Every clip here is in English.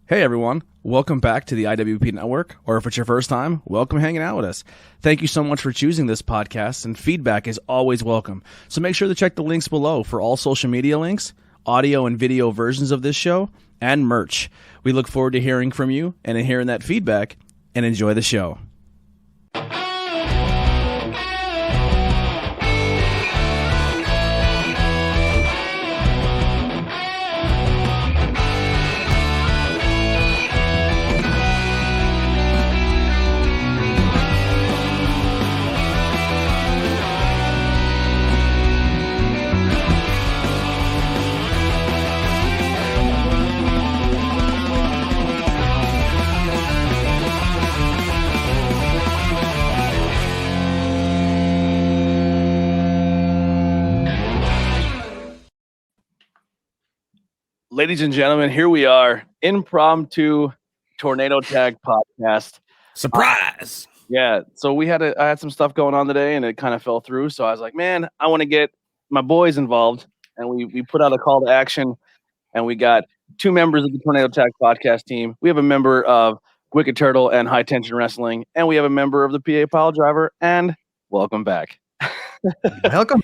Hey everyone, welcome back to the IWP Network, or if it's your first time, welcome hanging out with us. Thank you so much for choosing this podcast, and feedback is always welcome. So make sure to check the links below for all social media links, audio and video versions of this show, and merch. We look forward to hearing from you and hearing that feedback, and enjoy the show. Ladies and gentlemen, here we are, impromptu tornado tag podcast. Surprise! Yeah, so I had some stuff going on today, and it kind of fell through. So I was like, man, I want to get my boys involved, and we put out a call to action, and we got two members of the Tornado Tag podcast team. We have a member of Wicked Turtle and High Tension Wrestling, and we have a member of the PA Pile Driver. And welcome back. Welcome.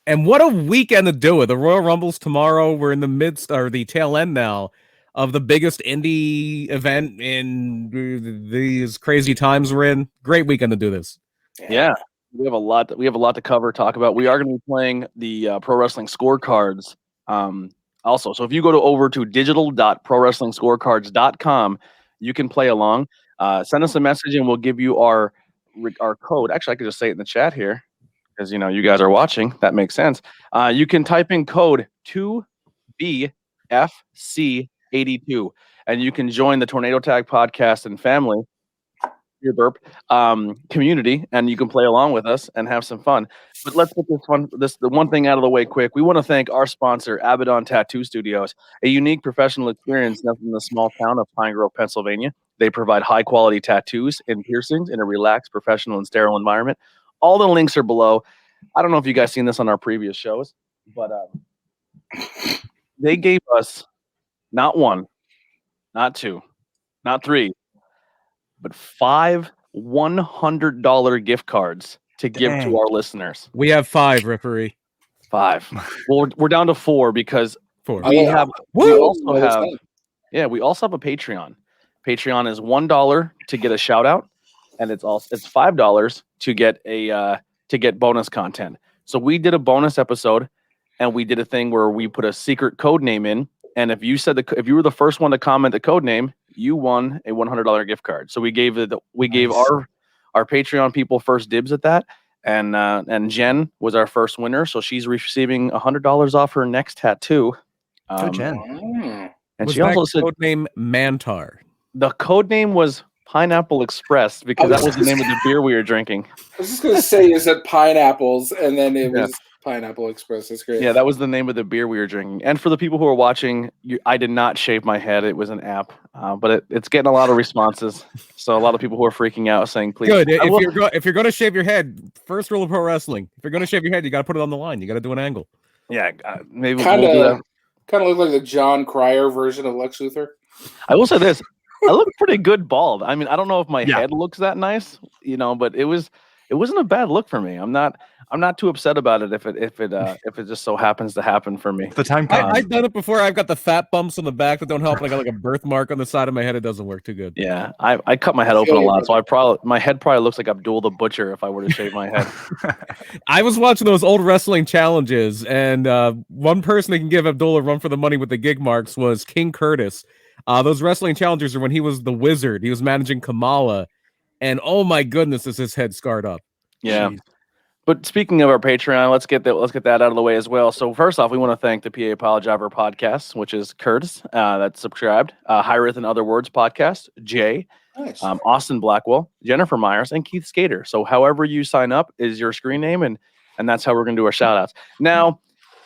And what a weekend to do it. The Royal Rumble's tomorrow. We're in the midst, or the tail end now, of the biggest indie event in these crazy times we're in. Great weekend to do this. Yeah, we have a lot to cover, talk about. We are going to be playing the pro wrestling scorecards also. So if you go over to digital.prowrestlingscorecards.com, you can play along. Send us a message and we'll give you our code. Actually, I could just say it in the chat here, because you guys are watching. That makes sense. You can type in code 2BFC82, and you can join the Tornado Tag podcast and family, your burp, community, and you can play along with us and have some fun. But let's get the one thing out of the way quick. We want to thank our sponsor, Abaddon Tattoo Studios, a unique professional experience in the small town of Pine Grove, Pennsylvania. They provide high quality tattoos and piercings in a relaxed, professional, and sterile environment. All the links are below. I don't know if you guys seen this on our previous shows, but they gave us not one, not two, not three, but 5 $100 gift cards to give to our listeners. We have 5, referee. 5. Well, we're down to 4 because 4. we also have a Patreon. Patreon is $1 to get a shout out, and it's $5 to get bonus content. So we did a bonus episode, and we did a thing where we put a secret code name in, and if you were the first one to comment the code name, you won a $100 gift card. So we gave our Patreon people first dibs at that, and Jen was our first winner, so she's receiving $100 off her next tattoo. Jen. And was she also said code name Mantar. The code name was Pineapple Express, because that was the name of the beer we were drinking. I was just going to say, is it pineapples? And then it was Pineapple Express. That's great. Yeah, that was the name of the beer we were drinking. And for the people who are watching, I did not shave my head. It was an app, but it's getting a lot of responses. So a lot of people who are freaking out saying, please. Good. If you're going to shave your head, first rule of pro wrestling, if you're going to shave your head, you got to put it on the line. You got to do an angle. Yeah, maybe kind of look like the John Cryer version of Lex Luthor. I will say this. I look pretty good bald. I mean, I don't know if my head looks that nice, but it wasn't a bad look for me. I'm not too upset about it if it just so happens to happen for me. The time comes. I've done it before. I've got the fat bumps on the back that don't help. And I got like a birthmark on the side of my head. It doesn't work too good. Yeah, I cut my head open a lot, so my head probably looks like Abdul the Butcher if I were to shave my head. I was watching those old wrestling challenges, and one person that can give Abdul a run for the money with the gig marks was King Curtis. Those wrestling challengers are when he was the Wizard. He was managing Kamala, and oh my goodness, is his head scarred up. Yeah. Jeez. But speaking of our Patreon, let's get that out of the way as well. So first off, we want to thank the PA Pile Driver podcast, which is Curtis, that's subscribed, Hyrith and Other Words podcast, Jay, Nice. Austin Blackwell, Jennifer Myers, and Keith Skater. So however you sign up is your screen name, and that's how we're going to do our shout outs. Now,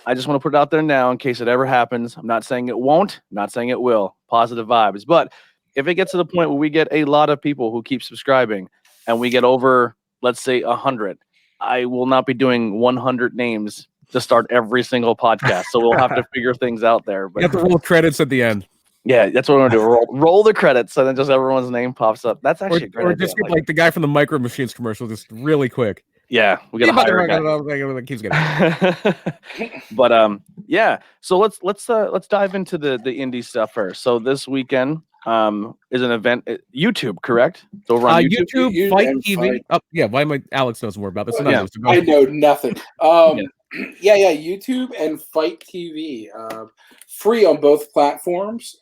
I just want to put it out there now in case it ever happens. I'm not saying it won't, I'm not saying it will. Positive vibes. But if it gets to the point where we get a lot of people who keep subscribing and we get over, let's say, 100, I will not be doing 100 names to start every single podcast. So we'll have to figure things out there. But you have to roll credits at the end. Yeah, that's what I'm gonna do. Roll the credits, and then just everyone's name pops up. That's actually a great Or idea. just get like the guy from the Micro Machines commercial, just really quick. Yeah, we gotta hire a guy. Keeps getting. But yeah. So let's dive into the indie stuff first. So this weekend is an event. YouTube, correct? It's over on YouTube. YouTube Fight TV. Oh, yeah. Why am I? Alex knows more about this than I do. I know nothing. Yeah, YouTube and Fight TV, free on both platforms.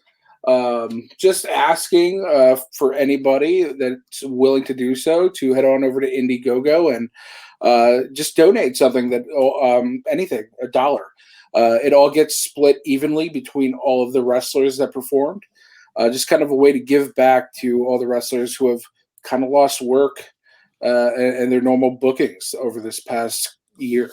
Just asking for anybody that's willing to do so to head on over to Indiegogo and just donate something that anything, $1. It all gets split evenly between all of the wrestlers that performed. Just kind of a way to give back to all the wrestlers who have kind of lost work and their normal bookings over this past year.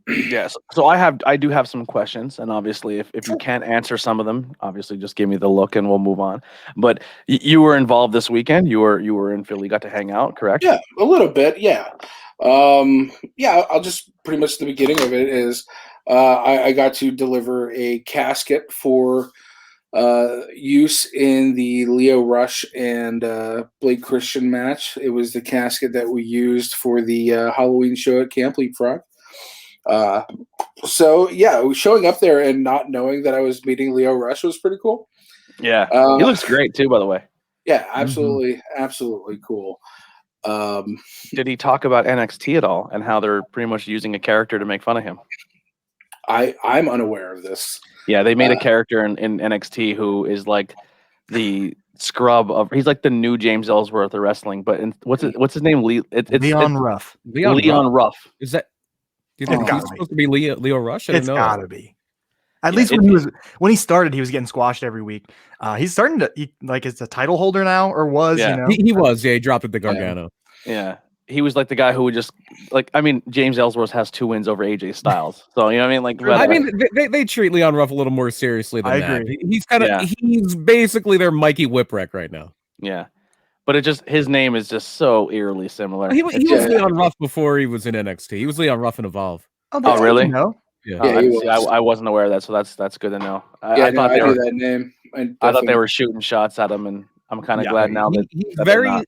Yes. So I do have some questions, and obviously, if you can't answer some of them, obviously just give me the look, and we'll move on. But you were involved this weekend. You were in Philly. Got to hang out, correct? Yeah, a little bit. Yeah. I'll just pretty much the beginning of it is I got to deliver a casket for use in the Leo Rush and Blake Christian match. It was the casket that we used for the Halloween show at Camp Leapfrog. So yeah, showing up there and not knowing that I was meeting Leo Rush was pretty cool. Yeah, he looks great too, by the way. Yeah, absolutely, absolutely cool. Did he talk about NXT at all and how they're pretty much using a character to make fun of him? I'm unaware of this. Yeah, they made a character in NXT who is like the scrub of. He's like the new James Ellsworth of wrestling. But what's his name? Leon Ruff. Leon Ruff. Is that? Do you think he's supposed to be Leo Rush? It's gotta be. At least when he started, he was getting squashed every week. He's starting to is a title holder now, or was he was. Yeah, he dropped it to Gargano. Yeah. He was like the guy who would just James Ellsworth has 2 wins over AJ Styles. So you know what I mean? They treat Leon Ruff a little more seriously than that. Agree. He's basically their Mikey Whipwreck right now. Yeah. But his name is just so eerily similar. He was Leon Ruff before he was in NXT. He was Leon Ruff in Evolve. Oh really? No. Yeah. I wasn't aware of that, so that's good to know. I thought they were that name. I thought they were shooting shots at him, and I'm kind of glad now that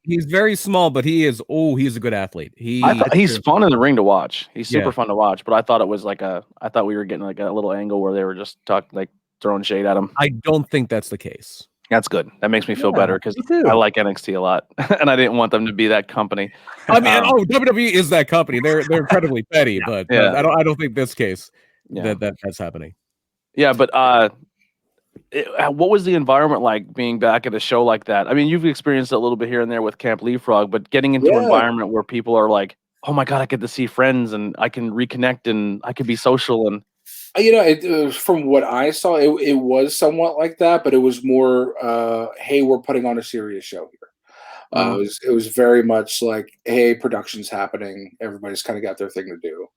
he's very small, but he's a good athlete. He's fun in the ring to watch. He's super fun to watch. But I thought it was I thought we were getting like a little angle where they were just throwing shade at him. I don't think that's the case. That's good. That makes me feel better because I like NXT a lot, and I didn't want them to be that company. I mean, WWE is that company. They're incredibly petty, but I don't think this case that's happening. Yeah, but what was the environment like being back at a show like that? I mean, you've experienced it a little bit here and there with Camp Leapfrog, but getting into an environment where people are like, "Oh my god, I get to see friends and I can reconnect and I can be social." And from what I saw, it was somewhat like that, but it was more, hey, we're putting on a serious show here. It was very much like, hey, production's happening. Everybody's kind of got their thing to do.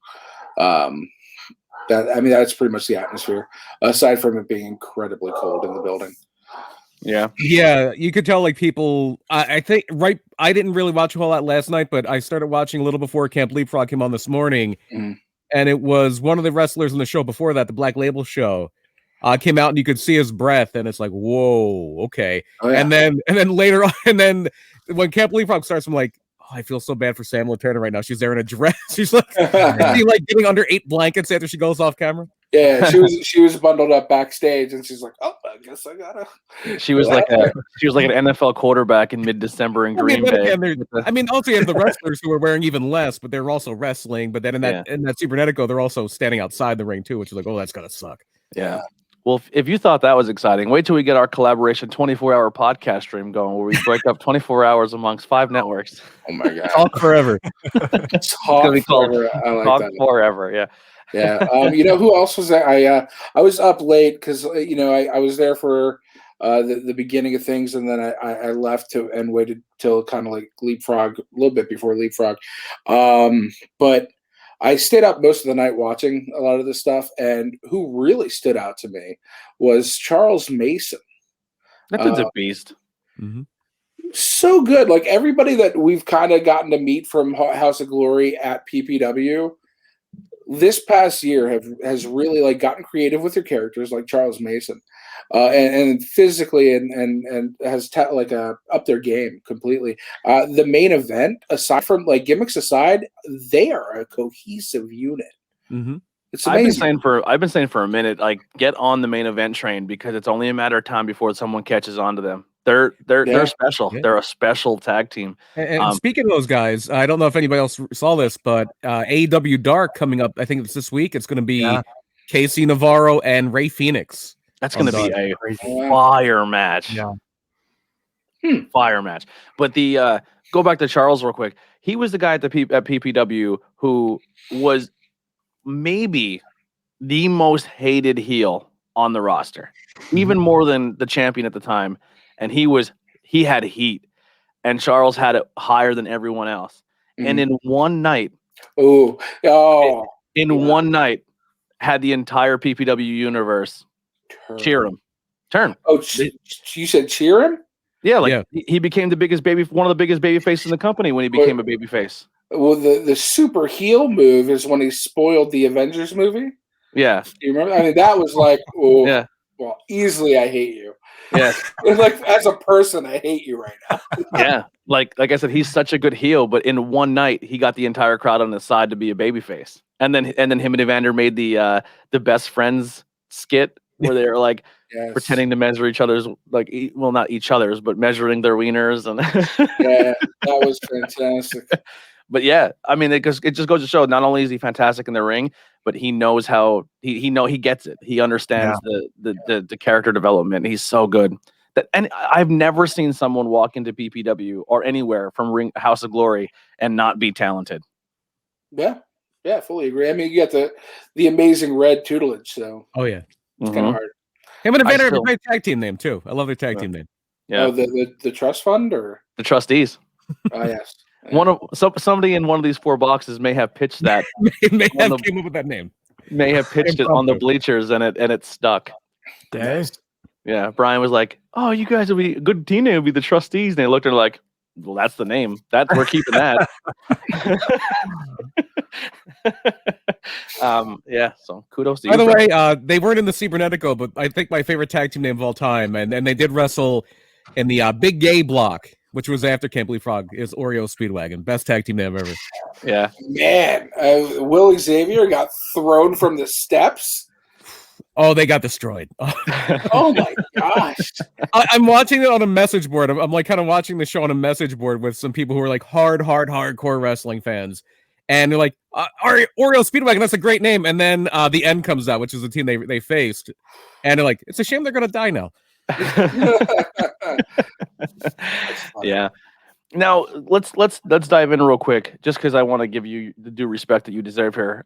That's pretty much the atmosphere, aside from it being incredibly cold in the building. Yeah, you could tell people. I think I didn't really watch a whole lot last night, but I started watching a little before Camp Leapfrog came on this morning. And it was one of the wrestlers in the show before that, the Black Label show, came out and you could see his breath, and it's like, whoa, okay. Oh, yeah. And then later on, and then when Camp Leapfrog starts, I'm like, oh, I feel so bad for Sam Turner right now. She's there in a dress. She's like, getting under 8 blankets after she goes off camera. Yeah, she was bundled up backstage, and she's like, "Oh, I guess I gotta." She was like an NFL quarterback in mid-December in Green Bay. Again, also you have the wrestlers who are wearing even less, but they're also wrestling. But then in that Cybernetico, they're also standing outside the ring too, which is like, oh, that's gotta suck. Yeah. Well, if you thought that was exciting, wait till we get our collaboration 24-hour podcast stream going, where we break up 24 hours amongst 5 networks. Oh my god! Talk forever. Talk forever. I like Talk that. forever. Yeah. Yeah. Who else was there? I was up late because I was there for the beginning of things, and then I left and waited till kind of like Leapfrog, a little bit before Leapfrog. But I stayed up most of the night watching a lot of this stuff, and who really stood out to me was Charles Mason. That dude's a beast. Mm-hmm. So good. Like everybody that we've kind of gotten to meet from House of Glory at PPW this past year has really gotten creative with their characters, like Charles Mason. and physically and has like up their game completely. The main event, aside from like gimmicks aside, they are a cohesive unit. Mm-hmm. It's amazing. I've been saying for a minute, like, get on the main event train, because it's only a matter of time before someone catches on to them. They're special. Yeah. They're a special tag team. And speaking of those guys, I don't know if anybody else saw this, but AEW Dark coming up, I think it's this week. It's going to be Casey Navarro and Ray Phoenix. That's going to be a Crazy. fire match. Yeah. Fire match. But the go back to Charles real quick. He was the guy at PPW who was maybe the most hated heel on the roster, even more than the champion at the time. And he had heat, and Charles had it higher than everyone else. And in one night, one night, had the entire PPW universe cheer him. Turn. Oh, you said cheer him? Yeah, he became one of the biggest baby faces in the company when he became a baby face. Well, the super heel move is when he spoiled the Avengers movie. Yeah. Do you remember? I mean, that was like, yeah. Well, easily I hate you. Yes. Like, as a person, I hate you right now. Yeah. Like I said, he's such a good heel, but in one night he got the entire crowd on his side to be a babyface. And then him and Evander made the best friends skit where they were like pretending to measure each other's, like, well, not each other's, but measuring their wieners. And yeah, that was fantastic. But yeah, I mean, it just goes to show, not only is he fantastic in the ring, but he knows how he gets it. He understands the character development. He's so good. And I've never seen someone walk into PPW or anywhere from House of Glory and not be talented. Yeah, fully agree. I mean, you got the amazing red tutelage, so it's kind of hard. Him and Evander have a great tag team name too. I love their tag team name. Yeah. Oh, the trust fund or the trustees. Oh yes. Somebody in one of these 4 boxes may have pitched that. may have came up with that name. May have pitched it on the bleachers, and it stuck. Dang. Yeah, Brian was like, "Oh, you guys would be a good team name. Would be the trustees." And they looked at her like, "Well, that's the name. We're keeping that." Yeah. So kudos to you. By the way, they weren't in the Cybernetico, but I think my favorite tag team name of all time, and they did wrestle in the Big Gay block, which was after Can't Believe Frog, is Oreo Speedwagon. Best tag team name ever. Yeah. Man, Willie Xavier got thrown from the steps. Oh, they got destroyed. Oh my gosh. I'm watching it on a message board. I'm like kind of watching the show on a message board with some people who are like hardcore wrestling fans. And they're like, Oreo Speedwagon, that's a great name. And then the End comes out, which is the team they faced. And they're like, it's a shame they're going to die now. Yeah. Now let's dive in real quick, just because I want to give you the due respect that you deserve here.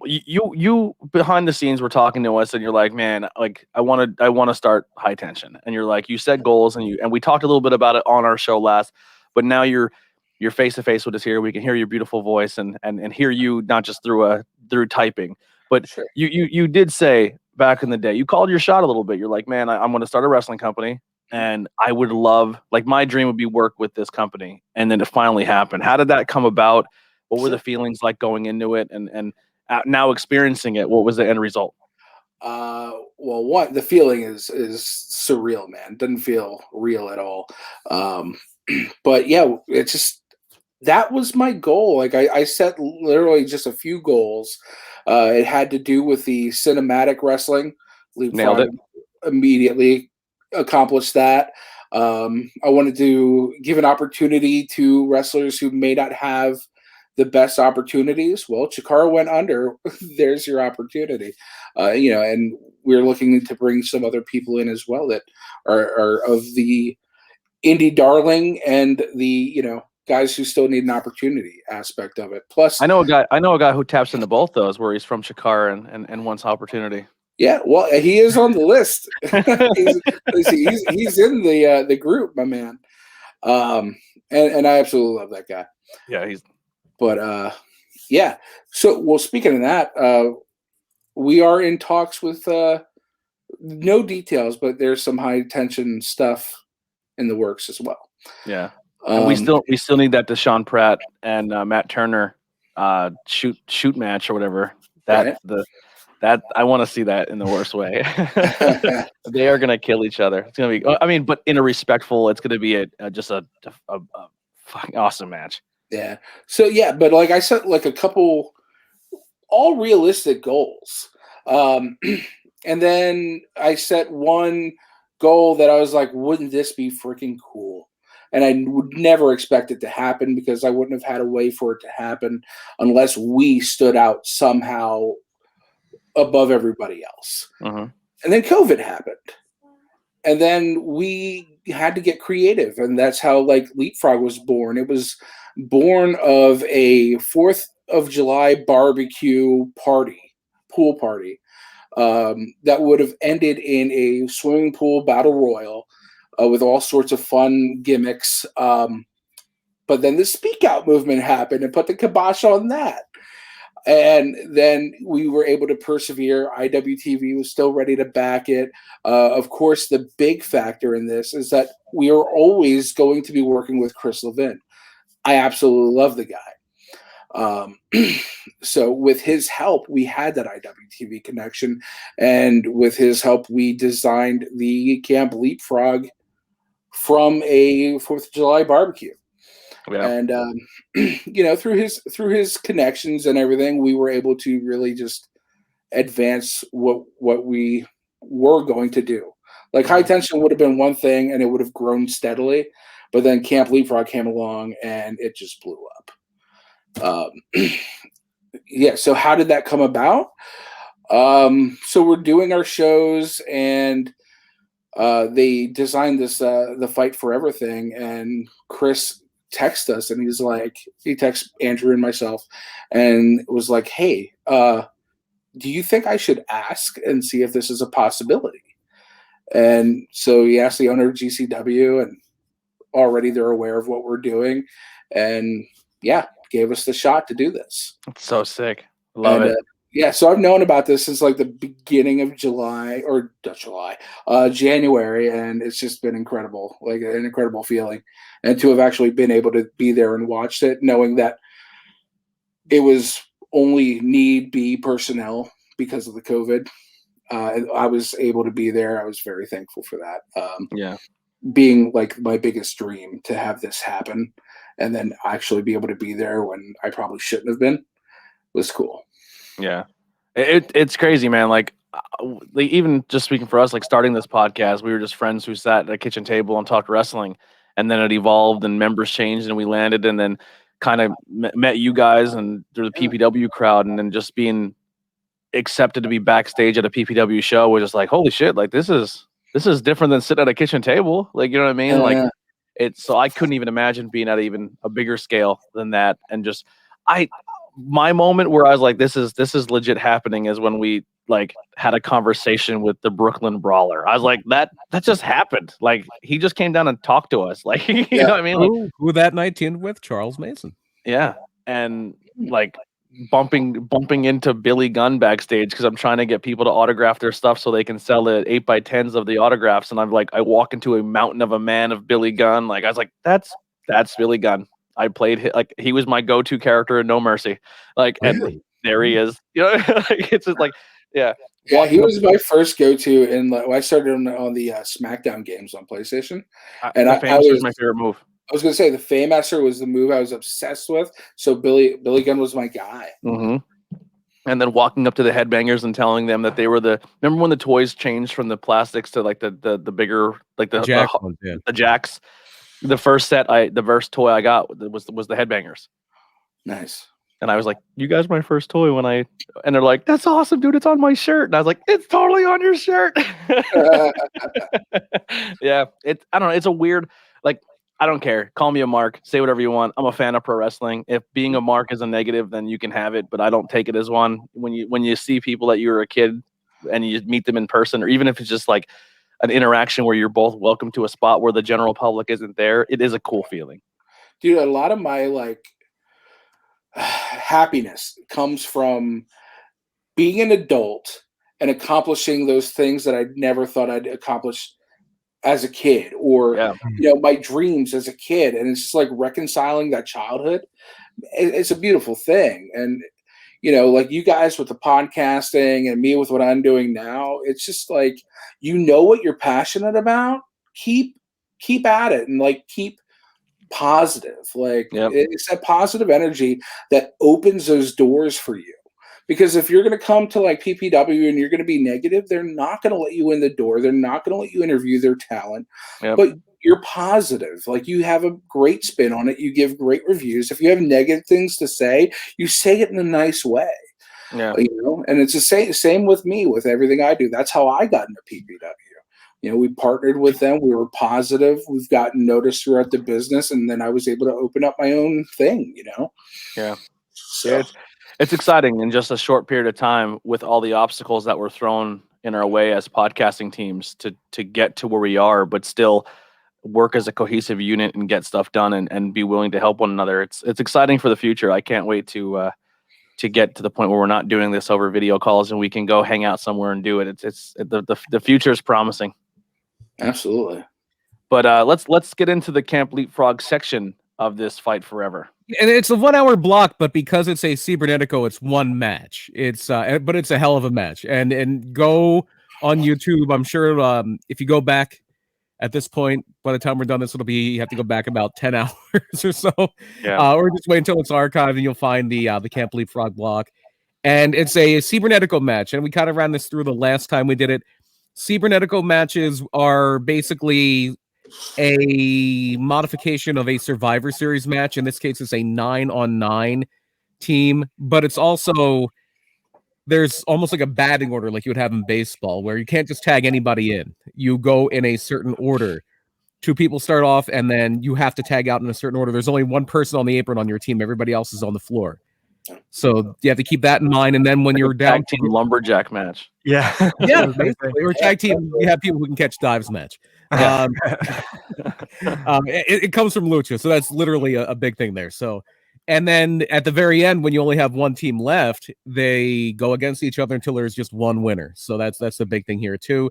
You behind the scenes were talking to us, and you're like, man, like I want to start High Tension, and you're like, you set goals, and we talked a little bit about it on our show last, but now you're face to face with us here. We can hear your beautiful voice and hear you not just through typing, but sure. You did say back in the day, you called your shot a little bit. You're like, man, I'm going to start a wrestling company. And I would love, like, my dream would be work with this company. And then it finally happened. How did that come about? What were the feelings like going into it? And now experiencing it, what was the end result? Well, the feeling is surreal, man. Doesn't feel real at all. But yeah, it's just, that was my goal. Like I set literally just a few goals. It had to do with the cinematic wrestling. Nailed it. Immediately accomplished that. I wanted to give an opportunity to wrestlers who may not have the best opportunities. Well, Chikara went under. There's your opportunity. And we're looking to bring some other people in as well that are of the indie darling and the, guys who still need an opportunity aspect of it. Plus, I know a guy who taps into both those, where he's from Chikara and wants opportunity. Yeah, well, he is on the list. he's in the group, my man. And I absolutely love that guy. Yeah, yeah. So, well, speaking of that, we are in talks with no details, but there's some high tension stuff in the works as well. Yeah. We still need that Deshaun Pratt and Matt Turner shoot match or whatever. That That I want to see that in the worst way. They are gonna kill each other. It's gonna be. I mean, but in a respectful. It's gonna be just a fucking awesome match. Yeah. So yeah, but like I set like a couple all realistic goals. And then I set one goal that I was like, wouldn't this be freaking cool? And I would never expect it to happen because I wouldn't have had a way for it to happen unless we stood out somehow above everybody else. Mm-hmm. And then COVID happened. And then we had to get creative. And that's how like Leapfrog was born. It was born of a 4th of July barbecue party, pool party, that would have ended in a swimming pool battle royal with all sorts of fun gimmicks. But then the Speak Out movement happened and put the kibosh on that. And then we were able to persevere. IWTV was still ready to back it. Of course, the big factor in this is that we are always going to be working with Chris Levin. I absolutely love the guy. So with his help, we had that IWTV connection. And with his help, we designed the Camp Leapfrog from a 4th of July barbecue. Yeah. And through his connections and everything, we were able to really just advance what we were going to do. Like High Tension would have been one thing, and it would have grown steadily, but then Camp Leapfrog came along, and it just blew up. Yeah. So how did that come about? So we're doing our shows, and they designed this the Fight Forever thing, and Chris text us, and he texts Andrew and myself and was like, hey, do you think I should ask and see if this is a possibility? And so he asked the owner of GCW, and already they're aware of what we're doing, and gave us the shot to do this. It's so sick. Love it. Yeah, so I've known about this since like the beginning of January, and it's just been incredible, like an incredible feeling. And to have actually been able to be there and watched it, knowing that it was only need be personnel because of the COVID, I was able to be there. I was very thankful for that. Being like my biggest dream to have this happen, and then actually be able to be there when I probably shouldn't have been, was cool. Yeah, it's crazy, man. Like even just speaking for us, like starting this podcast, we were just friends who sat at a kitchen table and talked wrestling, and then it evolved and members changed and we landed, and then kind of met you guys and through the PPW crowd, and then just being accepted to be backstage at a PPW show was just like, holy shit, like this is different than sitting at a kitchen table. Like, you know what I mean? So I couldn't even imagine being at even a bigger scale than that. And just my moment where I was like, this is legit happening is when we like had a conversation with the Brooklyn Brawler. I was like, that just happened. Like he just came down and talked to us. Like, you know what I mean? Like, who that night teamed with Charles Mason. Yeah. And like bumping into Billy Gunn backstage because I'm trying to get people to autograph their stuff so they can sell the 8x10s of the autographs. And I walk into a mountain of a man of Billy Gunn. Like I was like, that's Billy Gunn. I played like he was my go-to character in No Mercy. Like, and there he is. You know, it's just like, yeah. Yeah, he was my first go-to, and like, I started on the SmackDown games on PlayStation. And I was my favorite move. I was gonna say the Famemaster was the move I was obsessed with. So Billy Gunn was my guy. Mm-hmm. And then walking up to the headbangers and telling them that they were remember when the toys changed from the plastics to like the bigger, like the jacks. The first toy I got was the headbangers. Nice. And I was like, you guys are my first toy and they're like, that's awesome, dude. It's on my shirt. And I was like, it's totally on your shirt. Yeah. I don't know. It's a weird, like, I don't care. Call me a mark. Say whatever you want. I'm a fan of pro wrestling. If being a mark is a negative, then you can have it, but I don't take it as one. When you see people that you were a kid and you meet them in person, or even if it's just like an interaction where you're both welcome to a spot where the general public isn't there, it is a cool feeling. Dude, a lot of my like happiness comes from being an adult and accomplishing those things that I never thought I'd accomplish as a kid, or my dreams as a kid, and it's just like reconciling that childhood. It's a beautiful thing, and like you guys with the podcasting and me with what I'm doing now, it's just like, what you're passionate about, keep at it, and like keep positive. Like it's that positive energy that opens those doors for you. Because if you're going to come to like PPW and you're going to be negative, they're not going to let you in the door. They're not going to let you interview their talent. But you're positive. Like you have a great spin on it. You give great reviews. If you have negative things to say, you say it in a nice way. Yeah. And it's the same with me, with everything I do. That's how I got into PPW. We partnered with them. We were positive. We've gotten noticed throughout the business. And then I was able to open up my own thing, Yeah. So. It's exciting in just a short period of time with all the obstacles that were thrown in our way as podcasting teams to get to where we are, but still work as a cohesive unit and get stuff done and be willing to help one another. It's exciting for the future. I can't wait to get to the point where we're not doing this over video calls and we can go hang out somewhere and do it. The future is promising. Absolutely. But let's get into the Camp Leapfrog section of this Fight Forever. And it's a 1 hour block, but because it's a Cybernetico, it's one match. But it's a hell of a match. And go on YouTube. I'm sure if you go back at this point, by the time we're done, you have to go back about 10 hours or so. Or just wait until it's archived and you'll find the Camp Leapfrog block. And it's a Cybernetico match. And we kind of ran this through the last time we did it. Cybernetico matches are basically a modification of a Survivor Series match. In this case, it's a 9-on-9 team, but it's also, there's almost like a batting order like you would have in baseball, where you can't just tag anybody in. You go in a certain order. 2 people start off, and then you have to tag out in a certain order. There's only 1 person on the apron on your team. Everybody else is on the floor. So you have to keep that in mind. And then when you're down, tag team lumberjack match. Yeah, basically, or tag team, you have people who can catch dives match. It comes from Lucha, so that's literally a big thing there. So, and then at the very end, when you only have 1 team left, they go against each other until there's just 1 winner. So that's the big thing here too.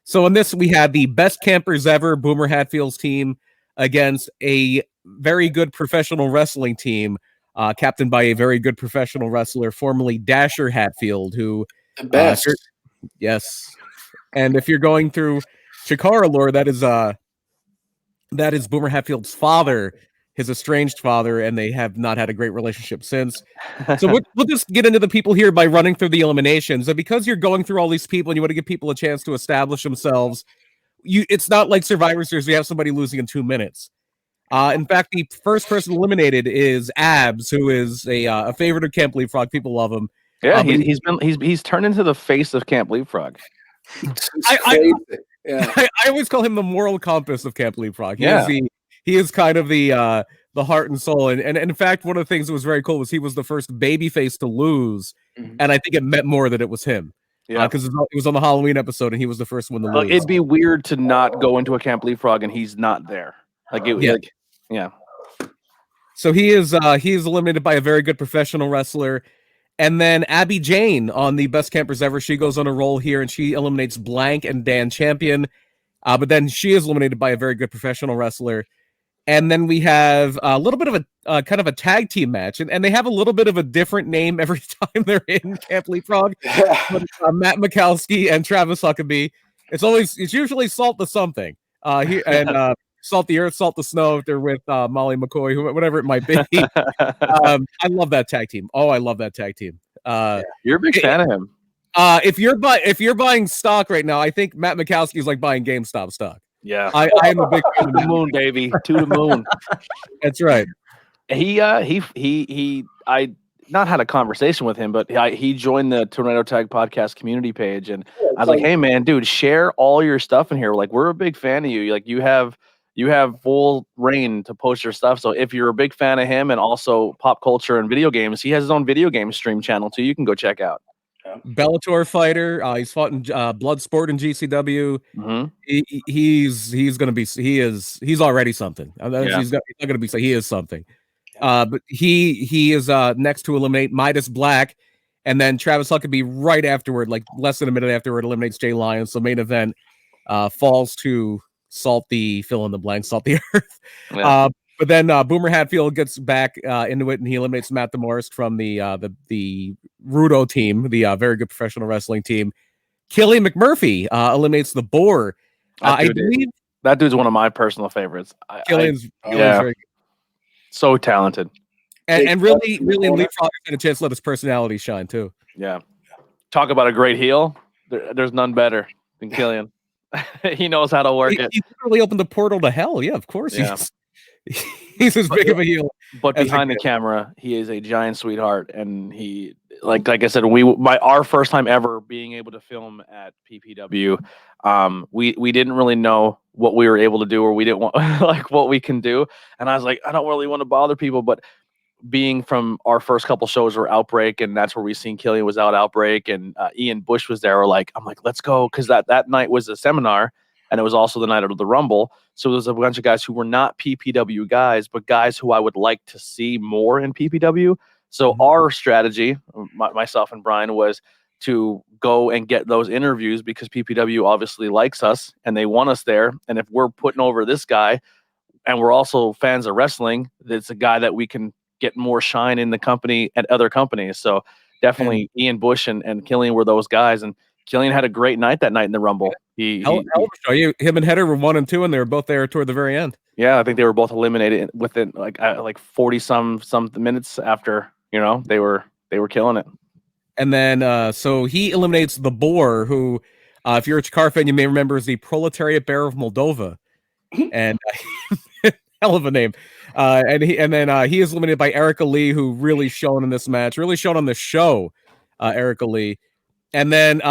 So in this, we had the best campers ever, Boomer Hatfield's team, against a very good professional wrestling team, captained by a very good professional wrestler, formerly Dasher Hatfield, who the best. Yes. And if you're going through Chikara lore, that is Boomer Hatfield's father, his estranged father, and they have not had a great relationship since. So we'll just get into the people here by running through the eliminations. And because you're going through all these people and you want to give people a chance to establish themselves, it's not like Survivor Series. We have somebody losing in 2 minutes. In fact, the first person eliminated is Abs, who is a favorite of Camp Leapfrog. People love him. Yeah, he's turned into the face of Camp Leapfrog. I always call him the moral compass of Camp Leapfrog. He is kind of the heart and soul. And in fact, one of the things that was very cool was he was the first baby face to lose, and I think it meant more that it was him. Because it was on the Halloween episode, and he was the first one to lose. It'd be weird to not go into a Camp Leapfrog and he's not there. So he is eliminated by a very good professional wrestler. And then Abby Jane on the Best Campers Ever, she goes on a roll here and she eliminates Blank and Dan Champion. But then she is eliminated by a very good professional wrestler. And then we have a little bit of a kind of a tag team match. And they have a little bit of a different name every time they're in Camp Leapfrog. But, Matt Mikowski and Travis Huckabee. It's usually Salt the Something. Salt the Earth, Salt the Snow if they're with Molly McCoy, whatever it might be. I love that tag team. Oh, I love that tag team. You're a big fan of him. If you're buying stock right now, I think Matt Mikowski is like buying GameStop stock. Yeah, I am a big fan of the moon, baby, to the moon. That's right. I not had a conversation with him, but he joined the Tornado Tag Podcast community page, and I was like, "Hey, man, dude, share all your stuff in here. Like, we're a big fan of you. Like, you have full reign to post your stuff. So if you're a big fan of him and also pop culture and video games, he has his own video game stream channel too. You can go check out. Bellator fighter. He's fought in Bloodsport in GCW. He's already something. He's not going to be. He is something. But he is next to eliminate Midas Black, and then Travis Huckabee right afterward, like less than a minute afterward, eliminates Jay Lyons. So main event falls to Salt the fill in the blank, Salt the Earth. But then Boomer Hatfield gets back into it, and he eliminates Matt Demorest from the Rudo team, the very good professional wrestling team. Killian McMurphy eliminates the Boar. I believe that dude's one of my personal favorites. Killian's yeah, very good. So talented, and really in Leapfrog had a chance to let his personality shine too. Yeah, talk about a great heel. There's none better than Killian. He knows how to work it. He literally opened the portal to hell. Yeah, of course. Yeah. He's as big of a heel. But behind the camera, he is a giant sweetheart, and he, like I said, our first time ever being able to film at PPW, we didn't really know what we were able to do, or we didn't want like what we can do, and I was like, I don't really want to bother people, but being from our first couple shows were Outbreak, and that's where we seen Killian was out Outbreak, and Ian Bush was there. I'm like, let's go, because that night was a seminar. And it was also the night of the Rumble. So there's a bunch of guys who were not PPW guys, but guys who I would like to see more in PPW. So our strategy, myself and Brian, was to go and get those interviews, because PPW obviously likes us and they want us there. And if we're putting over this guy and we're also fans of wrestling, it's a guy that we can get more shine in the company at other companies. So definitely Ian Bush and Killian were those guys. And Killian had a great night that night in the Rumble. Him and Header were 1 and 2, and they were both there toward the very end. Yeah, I think they were both eliminated within like 40 some minutes after. They were killing it. And then so he eliminates the Boar, who, if you're a Chikar fan, you may remember as the Proletariat Bear of Moldova, and hell of a name. And then he is eliminated by Erica Lee, who really shone in this match, really shone on the show. Erica Lee. And then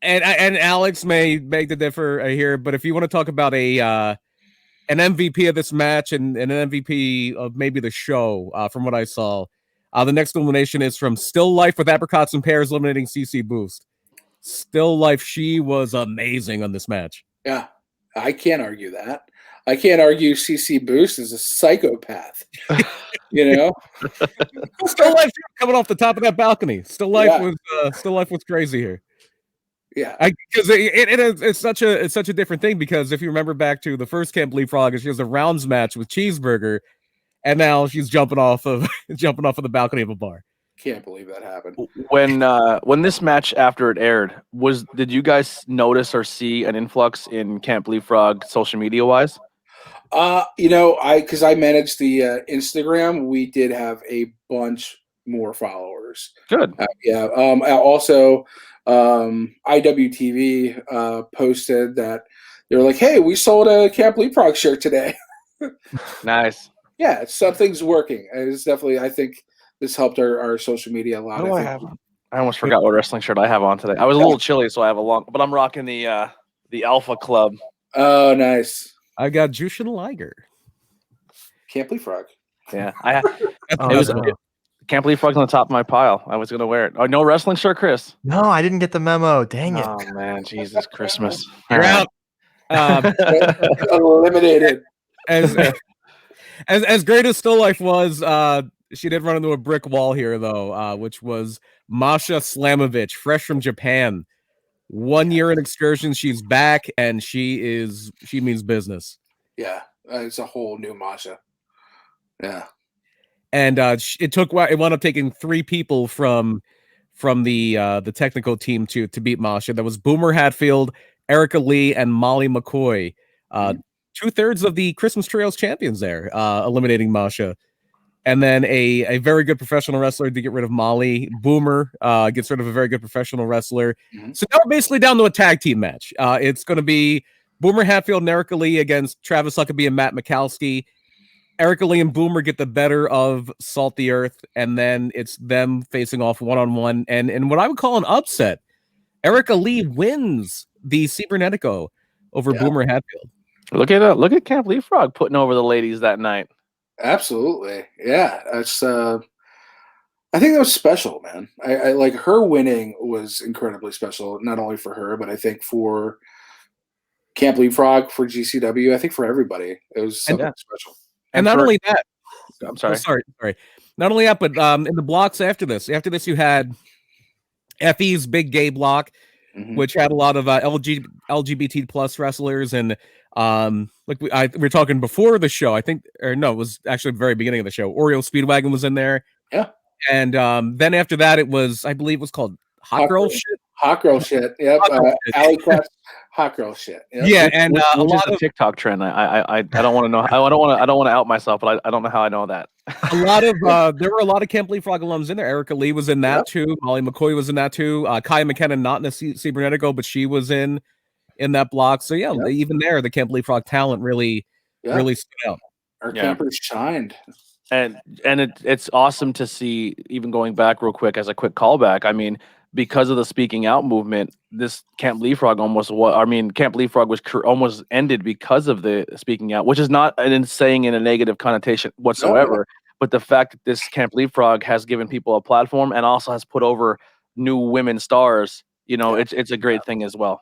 and Alex may beg to differ here, but if you want to talk about an MVP of this match and an MVP of maybe the show, from what I saw, the next elimination is from Still Life with Apricots and Pears, eliminating CC Boost. Still Life, she was amazing on this match. Yeah, I can't argue that. I can't argue CC Boost is a psychopath. Still Life coming off the top of that balcony. Still Life was crazy here. Yeah, because it's such a different thing, because if you remember back to the first Camp Leapfrog, she has a rounds match with Cheeseburger, and now she's jumping off of the balcony of a bar. Can't believe that happened. When this match, after it aired, did you guys notice or see an influx in Camp Leapfrog social media wise? Because I managed the Instagram, we did have a bunch more followers. Good. Also, IWTV posted that they were like, "Hey, we sold a Camp Leapfrog shirt today." Nice. Yeah, something's working. It's definitely. I think this helped our social media a lot. I almost forgot what wrestling shirt I have on today. I was a little chilly, so I have but I'm rocking the Alpha Club. Oh, nice. I got Jushin Liger. Camp Leapfrog. Yeah, Camp Leapfrog's on the top of my pile. I was gonna wear it. Oh, no wrestling shirt, Chris? No, I didn't get the memo. Dang it! Oh man, Jesus Christmas! You're out. Eliminated. As great as Still Life was, she did run into a brick wall here, though, which was Masha Slamovich, fresh from Japan. 1 year in excursion, she's back, and she means business. Yeah, it's a whole new Masha. Yeah, and it wound up taking 3 people from the technical team to beat Masha. That was Boomer Hatfield, Erica Lee, and Molly McCoy. 2/3 of the Christmas Trios champions there, eliminating Masha. And then a very good professional wrestler to get rid of Molly. Boomer gets rid of a very good professional wrestler. Mm-hmm. So now we're basically down to a tag team match. It's going to be Boomer Hatfield and Erica Lee against Travis Huckabee and Matt Mikowski. Erica Lee and Boomer get the better of Salt the Earth, and then it's them facing off one-on-one. And what I would call an upset, Erica Lee wins the Cibernetico over Boomer Hatfield. Look at Camp Leapfrog putting over the ladies that night. Absolutely. Yeah. That's I think that was special, man. I like her winning was incredibly special, not only for her, but I think for Camp Leapfrog, for GCW, I think for everybody. It was something special. And not only that, I'm sorry. Sorry. Not only that, but in the blocks after this you had FE's Big Gay block, which had a lot of LGBT plus wrestlers, and Like we were talking before the show, I think, or no, it was actually the very beginning of the show. Oreo Speedwagon was in there. Yeah. And then after that, it was, I believe it was called Hot Girl Shit. Hot girl shit. Yep. Hot girl shit. Alley Cat. Hot girl shit. Yep. Yeah, and which a is lot a of TikTok trend. I don't want to know. I don't want to out myself, but I don't know how I know that. a lot of there were a lot of Can't Believe Frog alums in there. Erica Lee was in that too. Molly McCoy was in that too. Kaya McKinnon, not in a Cibernetico, but she was in that block. So yeah, even there, the Can't Believe Frog talent really stood out. Our campers shined. And it's awesome to see, even going back real quick as a quick callback. I mean, because of the speaking out movement, this Can't Believe Frog Can't Believe Frog was almost ended because of the speaking out, which is not saying in a negative connotation whatsoever. No. But the fact that this Can't Believe Frog has given people a platform and also has put over new women stars, it's a great thing as well.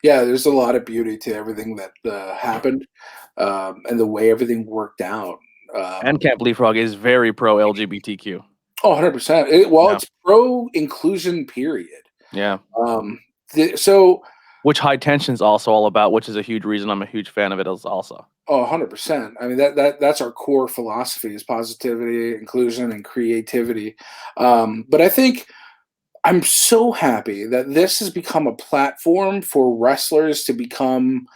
Yeah, there's a lot of beauty to everything that happened, and the way everything worked out. And Can't Believe Frog is very pro LGBTQ. Oh, 100%. It's pro inclusion, period. Yeah. Which High Tension's also all about, which is a huge reason I'm a huge fan of it also. Oh, 100%. I mean, that's our core philosophy is positivity, inclusion, and creativity. But I think I'm so happy that this has become a platform for wrestlers to become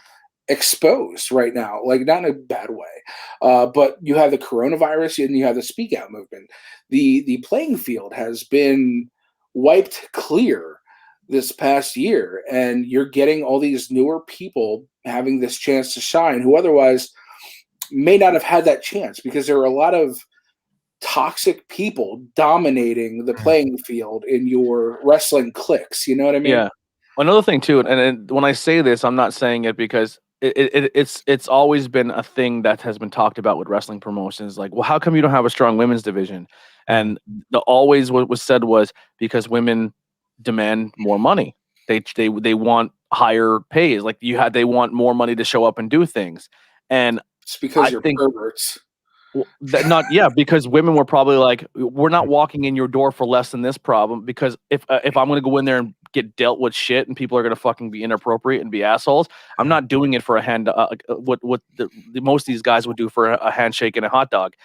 exposed right now, like not in a bad way, but you have the coronavirus and you have the speak out movement. The playing field has been wiped clear this past year, and you're getting all these newer people having this chance to shine who otherwise may not have had that chance because there are a lot of toxic people dominating the playing field in your wrestling cliques. You know what I mean? Yeah. Another thing too, and when I say this, I'm not saying it because it's always been a thing that has been talked about with wrestling promotions. Like, well, how come you don't have a strong women's division? And always what was said was because women demand more money. They want higher pays. Like they want more money to show up and do things. And it's because you're perverts. Because women were probably like, we're not walking in your door for less than this problem. Because if I'm going to go in there and get dealt with shit and people are going to fucking be inappropriate and be assholes, I'm not doing it for a hand. What most of these guys would do for a handshake and a hot dog.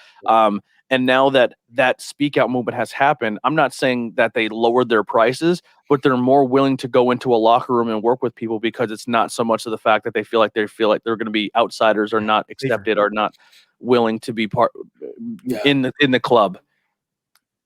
And now that speak out movement has happened, I'm not saying that they lowered their prices, but they're more willing to go into a locker room and work with people because it's not so much of the fact that they feel like they're going to be outsiders or not accepted or not willing to be part in the club.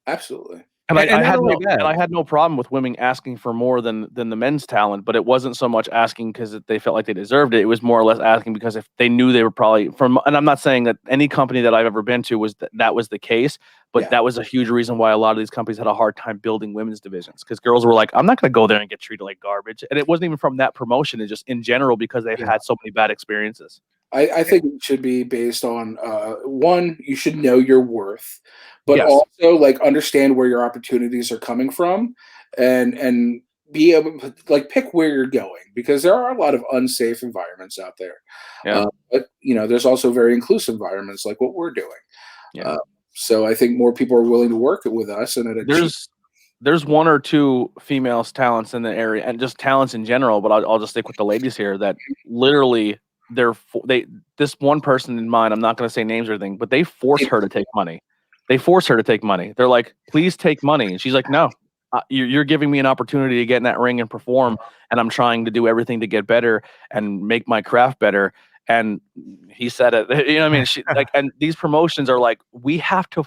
Absolutely. And I had no problem with women asking for more than the men's talent, but it wasn't so much asking because they felt like they deserved it. It was more or less asking because if they knew they were probably and I'm not saying that any company that I've ever been to was that was the case, but that was a huge reason why a lot of these companies had a hard time building women's divisions because girls were like, I'm not going to go there and get treated like garbage. And it wasn't even from that promotion. It's just in general because they've had so many bad experiences. I think it should be based on one, you should know your worth, but also like understand where your opportunities are coming from and be able to like pick where you're going because there are a lot of unsafe environments out there. But there's also very inclusive environments like what we're doing. So I think more people are willing to work with us and there's one or two female talents in the area and just talents in general, but I'll just stick with the ladies here that literally this one person in mind, I'm not going to say names or anything, but they force her to take money. They're like, please take money. And she's like, no, you're giving me an opportunity to get in that ring and perform. And I'm trying to do everything to get better and make my craft better. And he said it, you know what I mean? She like, and these promotions are like, we have to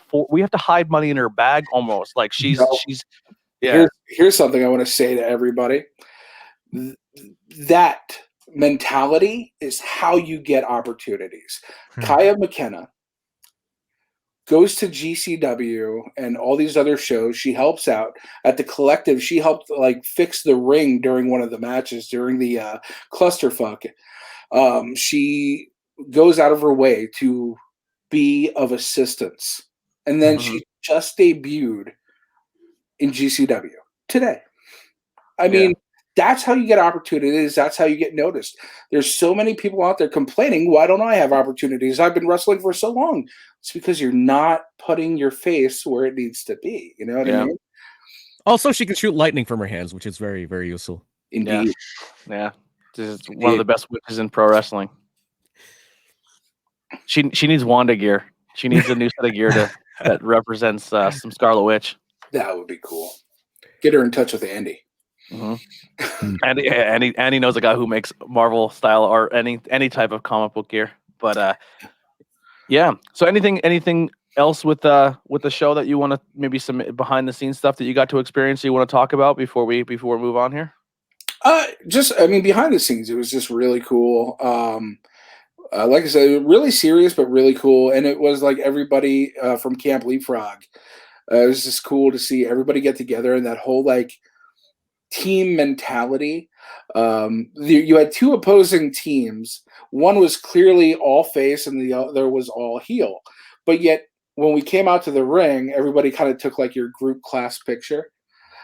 hide money in her bag almost like she's Here's something I want to say to everybody. That mentality is how you get opportunities. Kaya McKenna goes to GCW and all these other shows. She helps out at the Collective. She helped like fix the ring during one of the matches during the clusterfuck. She goes out of her way to be of assistance, and then she just debuted in GCW today. I mean. That's how you get opportunities. That's how you get noticed. There's so many people out there complaining, why don't I have opportunities? I've been wrestling for so long. It's because you're not putting your face where it needs to be. You know what I mean? Also, she can shoot lightning from her hands, which is very, very useful. Indeed. Yeah. This is one of the best witches in pro wrestling. She needs Wanda gear. She needs a new set of gear that represents some Scarlet Witch. That would be cool. Get her in touch with Andy. Mm-hmm. Andy knows a guy who makes Marvel style or any type of comic book gear. But yeah. So anything else with the show that you want to maybe some behind the scenes stuff that you got to experience you want to talk about before we move on here? Behind the scenes, it was just really cool. Like I said, really serious but really cool, and it was like everybody from Camp Leapfrog. It was just cool to see everybody get together and that whole like team mentality. You had two opposing teams. One was clearly all face, and the other was all heel. But yet, when we came out to the ring, everybody kind of took like your group class picture.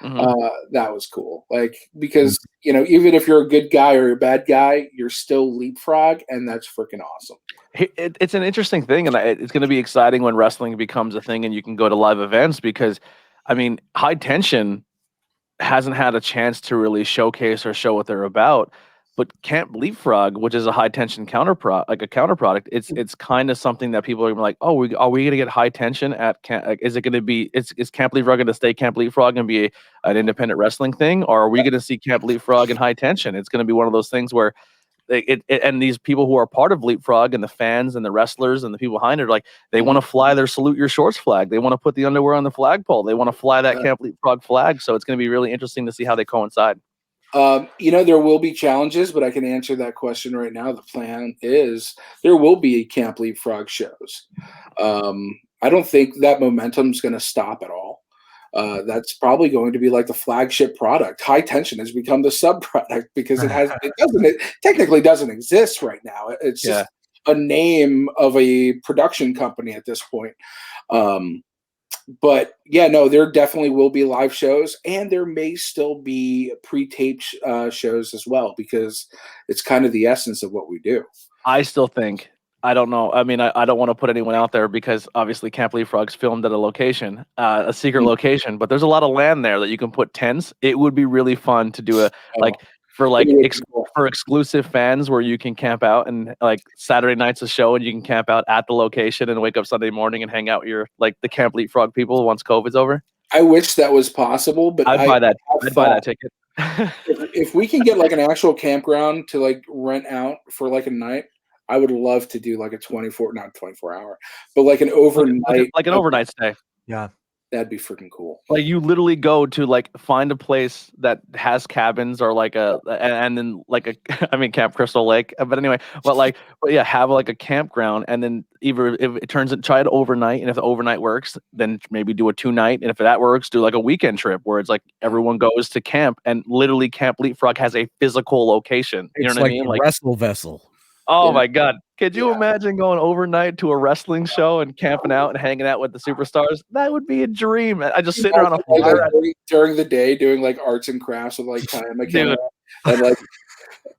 That was cool. Like, because even if you're a good guy or a bad guy, you're still Leapfrog, and that's freaking awesome. It's an interesting thing, and it's going to be exciting when wrestling becomes a thing and you can go to live events, because I mean, High Tension hasn't had a chance to really showcase or show what they're about. But Camp Leapfrog, which is a High Tension counter product, it's kind of something that people are gonna be like, oh, are we going to get High Tension at Camp? Like, is it going to be is Camp Leapfrog going to stay Camp Leapfrog and be an independent wrestling thing, or are we going to see Camp Leapfrog and High Tension? It's going to be one of those things where and these people who are part of Leapfrog and the fans and the wrestlers and the people behind it, like, they want to fly their salute your shorts flag. They want to put the underwear on the flagpole. They want to fly that Camp Leapfrog flag. So it's going to be really interesting to see how they coincide. There will be challenges, but I can answer that question right now. The plan is there will be Camp Leapfrog shows. I don't think that momentum is going to stop at all. That's probably going to be like the flagship product. High Tension has become the sub product because it technically doesn't exist right now. It's just a name of a production company at this point. But yeah, no, there definitely will be live shows, and there may still be pre-taped shows as well, because it's kind of the essence of what we do. I still think, I don't know. I mean, I don't want to put anyone out there, because obviously Camp Leapfrog's filmed at a location, a secret location, but there's a lot of land there that you can put tents. It would be really fun to do for exclusive fans where you can camp out, and like Saturday night's a show and you can camp out at the location and wake up Sunday morning and hang out with your, like, the Camp Leapfrog people once COVID's over. I wish that was possible, but I'd buy that ticket. if we can get like an actual campground to like rent out for like a night, I would love to do like a 24 hour, but like an overnight, like an overnight stay. Yeah. That'd be freaking cool. Like, you literally go to, like, find a place that has cabins, or like and then like I mean, Camp Crystal Lake, but anyway, but yeah, have like a campground, and then either if it try it overnight, and if the overnight works, then maybe do a 2-night, and if that works, do like a weekend trip where it's like everyone goes to camp, and literally Camp Leapfrog has a physical location. You know what I mean? Like wrestle vessel. Oh my God. Could you imagine going overnight to a wrestling show and camping out and hanging out with the superstars? That would be a dream. I just sit around a fire during the day doing like arts and crafts with like Kyle McKenna and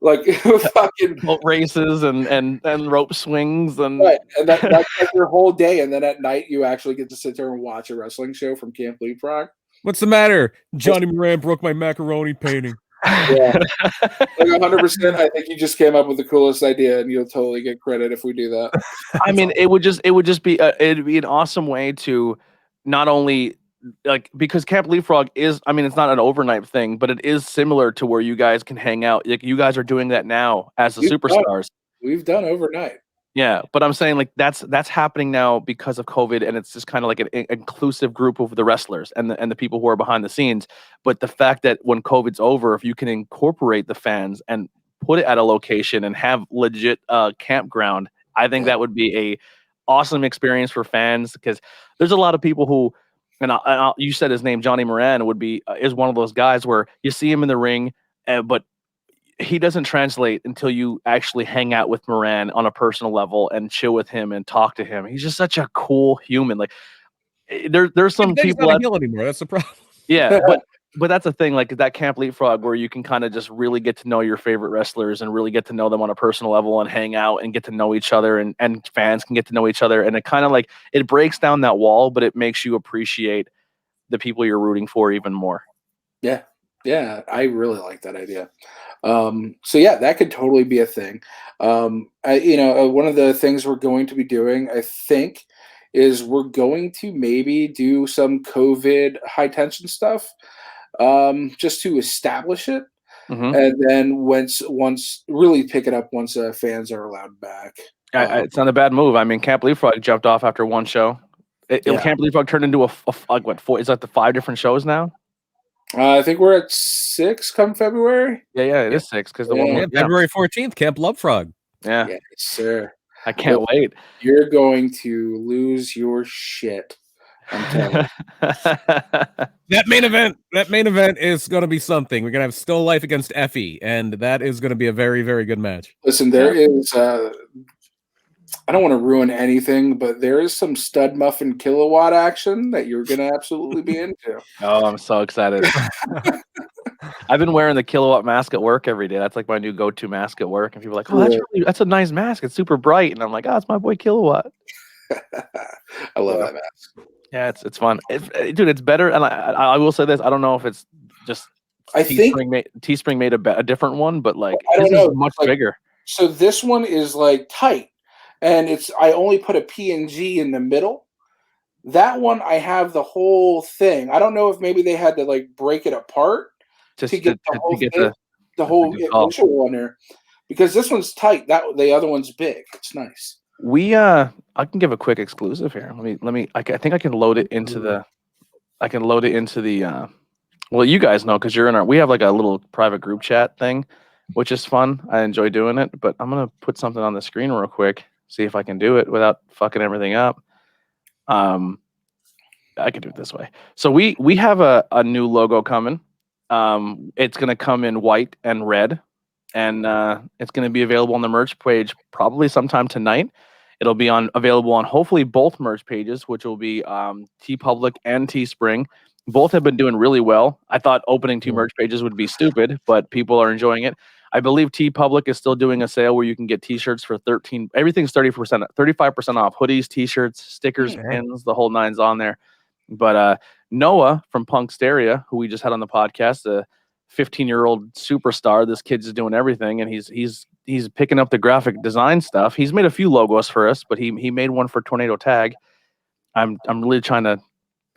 like fucking boat races and rope swings and right. And that's like your whole day. And then at night you actually get to sit there and watch a wrestling show from Camp Leapfrog. What's the matter? Johnny Moran broke my macaroni painting. Yeah, like 100%. I think you just came up with the coolest idea, and you'll totally get credit if we do that. I mean, it would just be it'd be an awesome way to not only, like, because Camp Leapfrog is, I mean, it's not an overnight thing, but it is similar to where you guys can hang out. Like, you guys are doing that now as the superstars. We've done overnight. Yeah, but I'm saying, like, that's happening now because of COVID, and it's just kind of like an inclusive group of the wrestlers and the people who are behind the scenes. But the fact that when COVID's over, if you can incorporate the fans and put it at a location and have legit campground, I think that would be a awesome experience for fans, because there's a lot of people who, and you said his name, Johnny Moran, is one of those guys where you see him in the ring, but he doesn't translate until you actually hang out with Moran on a personal level and chill with him and talk to him. He's just such a cool human. Like, there's some people not a heel anymore. That's the problem. Yeah, but that's the thing. Like, that Camp Leapfrog, where you can kind of just really get to know your favorite wrestlers and really get to know them on a personal level and hang out and get to know each other, and fans can get to know each other, and it kind of like, it breaks down that wall, but it makes you appreciate the people you're rooting for even more. Yeah, Yeah, I really like that idea. So yeah, that could totally be a thing. One of the things we're going to be doing, I think, is we're going to maybe do some COVID high tension stuff, just to establish it, Mhm. and then once really pick it up once fans are allowed back. It's not a bad move. I mean, Camp Leapfrog jumped off after one show. Yeah. Camp Leapfrog turned into like what, four? Is that the 5 different shows now? I think we're at 6 come February. Yeah, it is 6 because the one Yeah. was February 14th, Camp Love Frog. yeah. Yes, sir. I can't wait. You're going to lose your shit. I'm telling you. That main event is going to be something. We're going to have Still Life against Effie, and that is going to be a very, very good match. Listen, there is. I don't want to ruin anything, but there is some stud muffin kilowatt action that you're going to absolutely be into. Oh, I'm so excited. I've been wearing the Kilowatt mask at work every day. That's like my new go-to mask at work. And people are like, "Oh, that's a nice mask. It's super bright." And I'm like, "Oh, it's my boy Kilowatt." I love that mask. Yeah, it's fun. Dude, it's better. And I will say this: I don't know if it's just Teespring made a different one, but like this is much bigger. So this one is like tight, and I only put a PNG in the middle. That one I have the whole thing. I don't know if maybe they had to like break it apart to get the whole initial one there, because this one's tight. The other one's big. It's nice. I can give a quick exclusive here. Let me. I think I can load it into the. I can load it into the. Well, you guys know because you're in our. We have like a little private group chat thing, which is fun. I enjoy doing it. But I'm gonna put something on the screen real quick. See if I can do it without fucking everything up. I can do it this way. So we have a new logo coming. It's gonna come in white and red, and it's gonna be available on the merch page probably sometime tonight. It'll be available on hopefully both merch pages, which will be TeePublic and Teespring. Both have been doing really well. I thought opening 2 merch pages would be stupid, but people are enjoying it. I believe TeePublic is still doing a sale where you can get T-shirts for 13. Everything's 30%, 35% off. Hoodies, T-shirts, stickers, pins, the whole nine's on there. But Noah from Punksteria, who we just had on the podcast, a 15-year-old superstar. This kid's doing everything, and he's picking up the graphic design stuff. He's made a few logos for us, but he made one for Tornado Tag. I'm really trying to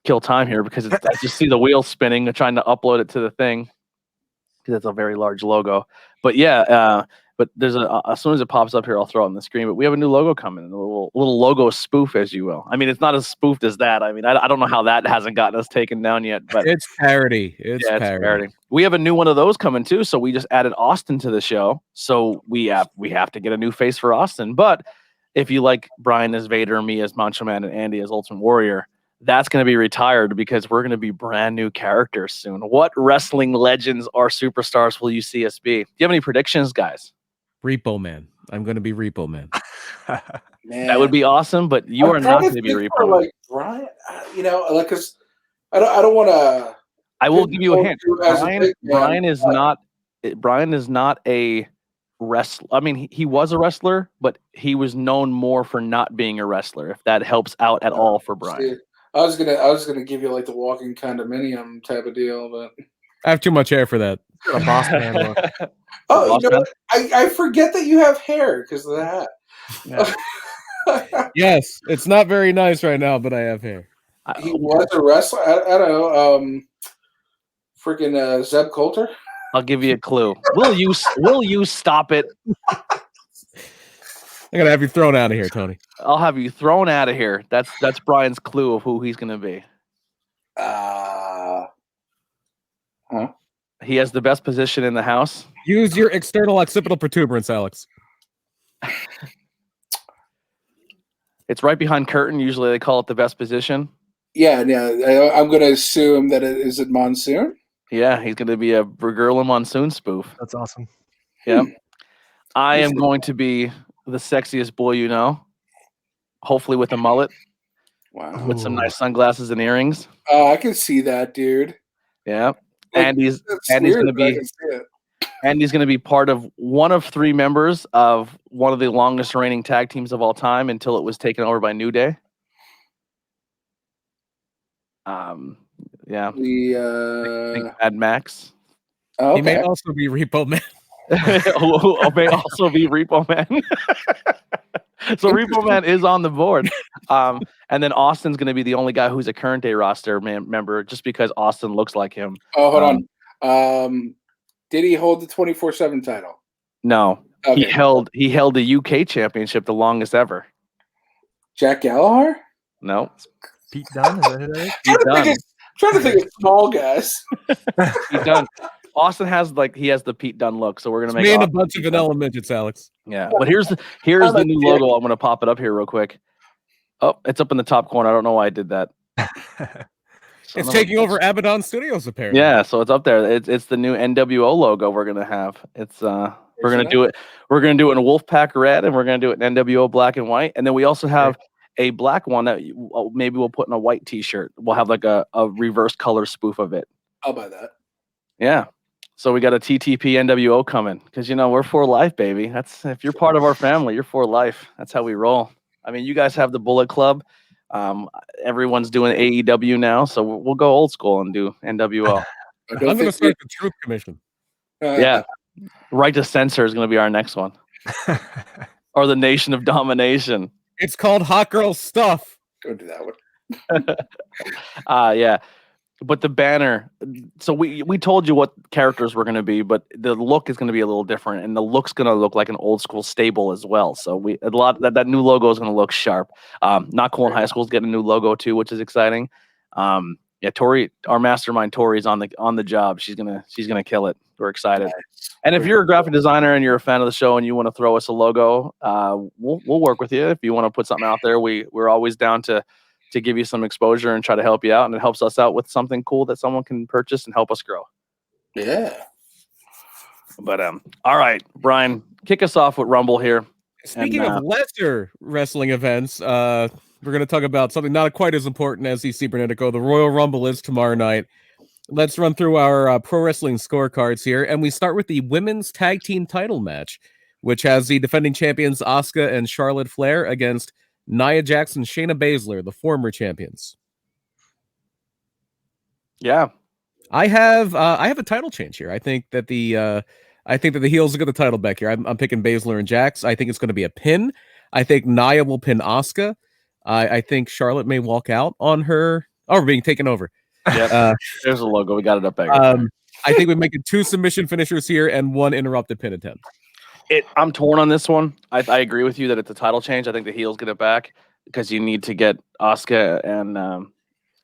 kill time here because I just see the wheels spinning and trying to upload it to the thing because it's a very large logo. But yeah, but there's as soon as it pops up here, I'll throw it on the screen. But we have a new logo coming, a little logo spoof, as you will. I mean, it's not as spoofed as that. I mean, I don't know how that hasn't gotten us taken down yet, but it's parody. It's parody. We have a new one of those coming too. So we just added Austin to the show. So we have to get a new face for Austin. But if you like Brian as Vader, me as Macho Man, and Andy as Ultimate Warrior, that's going to be retired because we're going to be brand new characters soon. What wrestling legends or superstars will you see us be? Do you have any predictions, guys? Repo Man. I'm going to be Repo Man. Man, that would be awesome, but you are not going to be Repo Man. Like Brian, because I don't want to. I will give you a hint. Brian is not a wrestler. I mean, he was a wrestler, but he was known more for not being a wrestler. If that helps out at all for Brian. See, I was gonna give you like the walking condominium type of deal, but I have too much hair for that. A boss man look. Oh, you know what? I forget that you have hair because of that. Yeah. Yes, it's not very nice right now, but I have hair. He was a wrestler. I don't know. Freaking Zeb Coulter. I'll give you a clue. Will you stop it? I'm gonna have you thrown out of here, Tony. I'll have you thrown out of here. That's Brian's clue of who he's gonna be. He has the best position in the house. Use your external occipital protuberance, Alex. It's right behind curtain. Usually they call it the best position. Yeah. I'm going to assume that is it Monsoon? Yeah, he's going to be a Virgula Monsoon spoof. That's awesome. Yeah. I am going to be the sexiest boy you know. Hopefully with a mullet. Wow. With some nice sunglasses and earrings. Oh, I can see that, dude. Yeah. Andy's going to be Andy's going to be part of one of 3 members of one of the longest reigning tag teams of all time until it was taken over by New Day. Yeah. The Think Mad Max. Oh, He may okay. also be Repo Man. Who may also be Repo Man. So Repo Man is on the board. And then Austin's going to be the only guy who's a current day roster member just because Austin looks like him. Oh, hold on. Did he hold the 24/7 title? No. Okay. He held the UK championship the longest ever. Jack Gallagher? No. Pete Dunne, is that who that is? Pete Dunne. Trying to think of small guys. Pete Dunne. Austin has the Pete Dunne look, so we're gonna make Me and a Austin bunch of Pete Dunne. vanilla midgets, Alex. Yeah, but here's the new logo. I'm gonna pop it up here real quick. Oh, it's up in the top corner. I don't know why I did that. It's taking over Abaddon Studios, apparently. Yeah, so it's up there. It's the new NWO logo we're gonna have. It's we're gonna do it. We're gonna do it in Wolfpack red, and we're gonna do it in NWO black and white, and then we also have a black one that maybe we'll put in a white T-shirt. We'll have like a reverse color spoof of it. I'll buy that. Yeah. So we got a TTP NWO coming because we're for life, baby. That's if you're part of our family, you're for life. That's how we roll. I mean, you guys have the Bullet Club. Everyone's doing AEW now, so we'll go old school and do NWO. I'm going to start the Truth Commission. Yeah, Right to Censor is going to be our next one, or the Nation of Domination. It's called Hot Girl Stuff. Go do that one. Yeah. But the banner, so we told you what characters were going to be, but the look is going to be a little different, and the look's going to look like an old school stable as well. So that new logo is going to look sharp. Not Cool in High School is getting a new logo too, which is exciting. Yeah, Tori, our mastermind Tori's on the job. She's gonna kill it. We're excited. Nice. And if you're a graphic designer and you're a fan of the show and you want to throw us a logo, we'll work with you. If you want to put something out there, we're always down to give you some exposure and try to help you out, and it helps us out with something cool that someone can purchase and help us grow. Yeah. But all right, Brian, kick us off with Rumble here. Speaking of lesser wrestling events, we're going to talk about something not quite as important as the Cibernetico. The Royal Rumble is tomorrow night. Let's run through our pro wrestling scorecards here, and we start with the women's tag team title match, which has the defending champions Asuka and Charlotte Flair against Nia Jax and Shayna Baszler, the former champions. Yeah, I have a title change here. I think that the heels will get the title back here. I'm picking Baszler and Jax. I think it's going to be a pin. I think Nia will pin Asuka. I think Charlotte may walk out on her. Oh, we're being taken over. Yeah, there's a logo. We got it up there. I think we make it 2 submission finishers here and 1 interrupted pin attempt. I'm torn on this one. I agree with you that it's a title change. I think the heels get it back because you need to get Asuka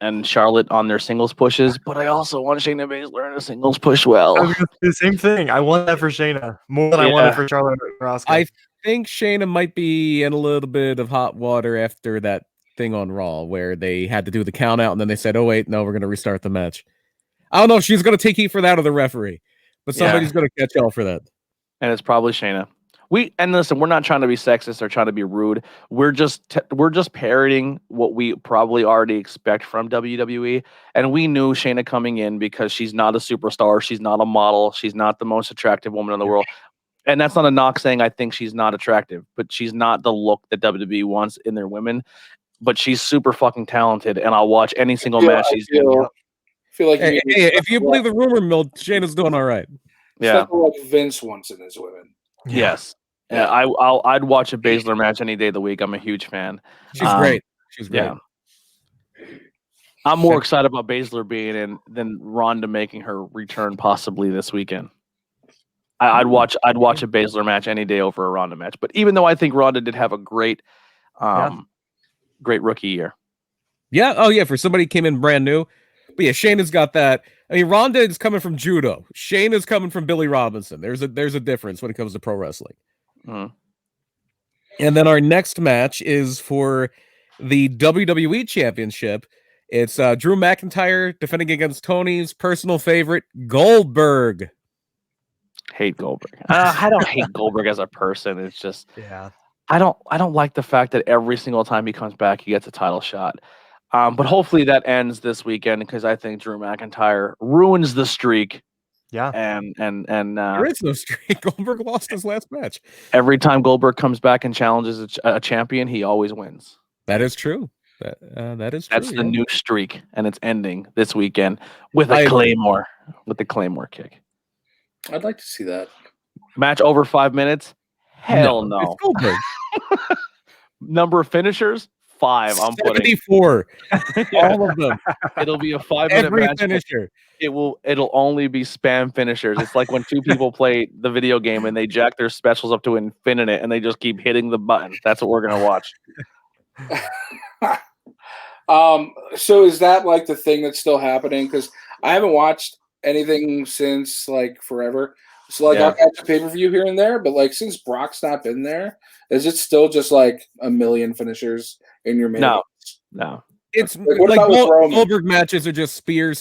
and Charlotte on their singles pushes. But I also want Shayna Baszler in a singles push. Well, I was gonna do the same thing. I want that for Shayna more than I wanted for Charlotte or Asuka. I think Shayna might be in a little bit of hot water after that thing on Raw where they had to do the count out and then they said, "Oh wait, no, we're going to restart the match." I don't know if she's going to take heat for that or the referee, but somebody's going to catch hell for that. And it's probably Shayna. Listen, we're not trying to be sexist or trying to be rude. We're just parroting what we probably already expect from WWE. And we knew Shayna coming in because she's not a superstar, she's not a model, she's not the most attractive woman in the world. And that's not a knock saying I think she's not attractive, but she's not the look that WWE wants in their women. But she's super fucking talented, and I'll watch any single match she's doing. I feel like if you believe the rumor mill, Shayna's doing all right. Yeah, like Vince wants in his women. Yes. Yeah, I'd watch a Baszler match any day of the week. I'm a huge fan. She's great. She's great. Yeah. I'm more excited about Baszler being in than Ronda making her return possibly this weekend. I'd watch a Baszler match any day over a Ronda match. But even though I think Ronda did have a great rookie year. Yeah. Oh yeah. For somebody who came in brand new. But yeah, Shayna's got that. I mean, Ronda is coming from judo. Shayna's coming from Billy Robinson. There's a difference when it comes to pro wrestling. Mm. And then our next match is for the WWE Championship. It's Drew McIntyre defending against Tony's personal favorite, Goldberg. Hate Goldberg. I don't hate Goldberg as a person. It's just yeah. I don't like the fact that every single time he comes back, he gets a title shot. But hopefully that ends this weekend because I think Drew McIntyre ruins the streak. Yeah. And there is no streak. Goldberg lost his last match. Every time Goldberg comes back and challenges a champion, he always wins. That is true. That is true. That's the new streak, and it's ending this weekend with a Claymore. With the Claymore kick. I'd like to see that. Match over 5 minutes? Hell no. It's Goldberg. Number of finishers? 5. I'm putting 74. Yeah. All of them. It'll be a 5-minute Every match. finisher. It'll only be spam finishers. It's like when two people play the video game and they jack their specials up to infinite and they just keep hitting the button. That's what we're gonna watch. So is that like the thing that's still happening? Because I haven't watched anything since like forever. So like I'll catch a pay-per-view here and there, but like since Brock's not been there, is it still just like a million finishers in your main? No. It's Like, like Goldberg matches are just spear,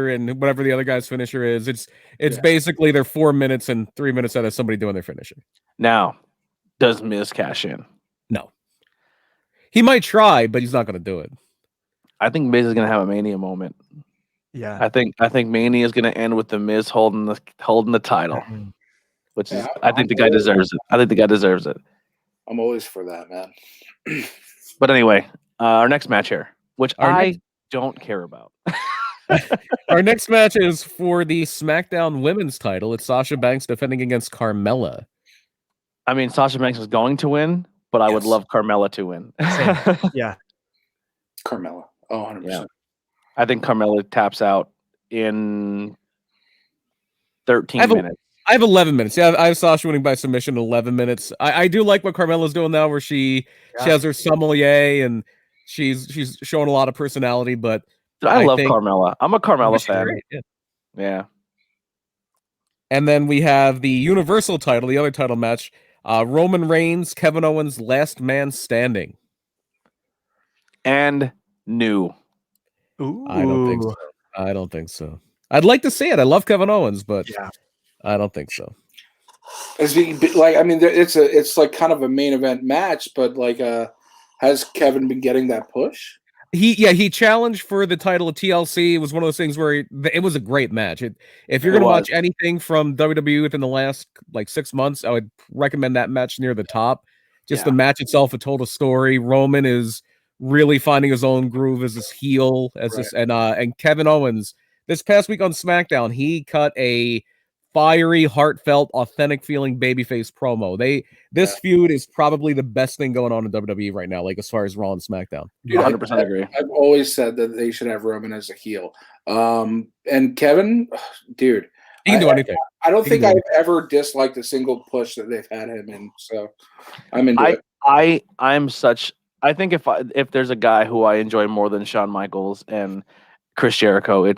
and whatever the other guy's finisher is. It's basically they're 4 minutes and 3 minutes out of somebody doing their finisher. Now, does Miz cash in? No. He might try, but he's not going to do it. I think Miz is going to have a Mania moment. Yeah. I think Mania is going to end with the Miz holding the title, which is I think the guy deserves it. I'm always for that, man. But anyway, our next match here, which I don't care about. Our next match is for the SmackDown Women's title. It's Sasha Banks defending against Carmella. I mean, Sasha Banks is going to win, but I would love Carmella to win. Yeah. Carmella. Oh, 100%. Yeah. I think Carmella taps out in 13 minutes. I have 11 minutes. Yeah, I have Sasha winning by submission in 11 minutes. I do like what Carmella's doing now, where she has her sommelier and she's showing a lot of personality. But I love Carmella. I'm a Carmella fan. Great, yeah. And then we have the Universal title, the other title match. Roman Reigns, Kevin Owens, last man standing. And new. Ooh. I don't think so. I'd like to see it. I love Kevin Owens, but I don't think so. Like, I mean, it's like kind of a main event match, but like, has Kevin been getting that push? He challenged for the title of TLC. It was one of those things where it was a great match. If you're going to watch anything from WWE within the last like 6 months, I would recommend that match near the top. Just the match itself, it told a story. Roman is really finding his own groove as this heel, and Kevin Owens this past week on SmackDown, he cut a fiery, heartfelt, authentic feeling babyface promo. This feud is probably the best thing going on in WWE right now, like as far as Raw and SmackDown. Dude, 100% agree. I've always said that they should have Roman as a heel. And Kevin, dude, he can do anything. I don't think I've ever disliked a single push that they've had him in. So I'm into it. I think if there's a guy who I enjoy more than Shawn Michaels and Chris Jericho,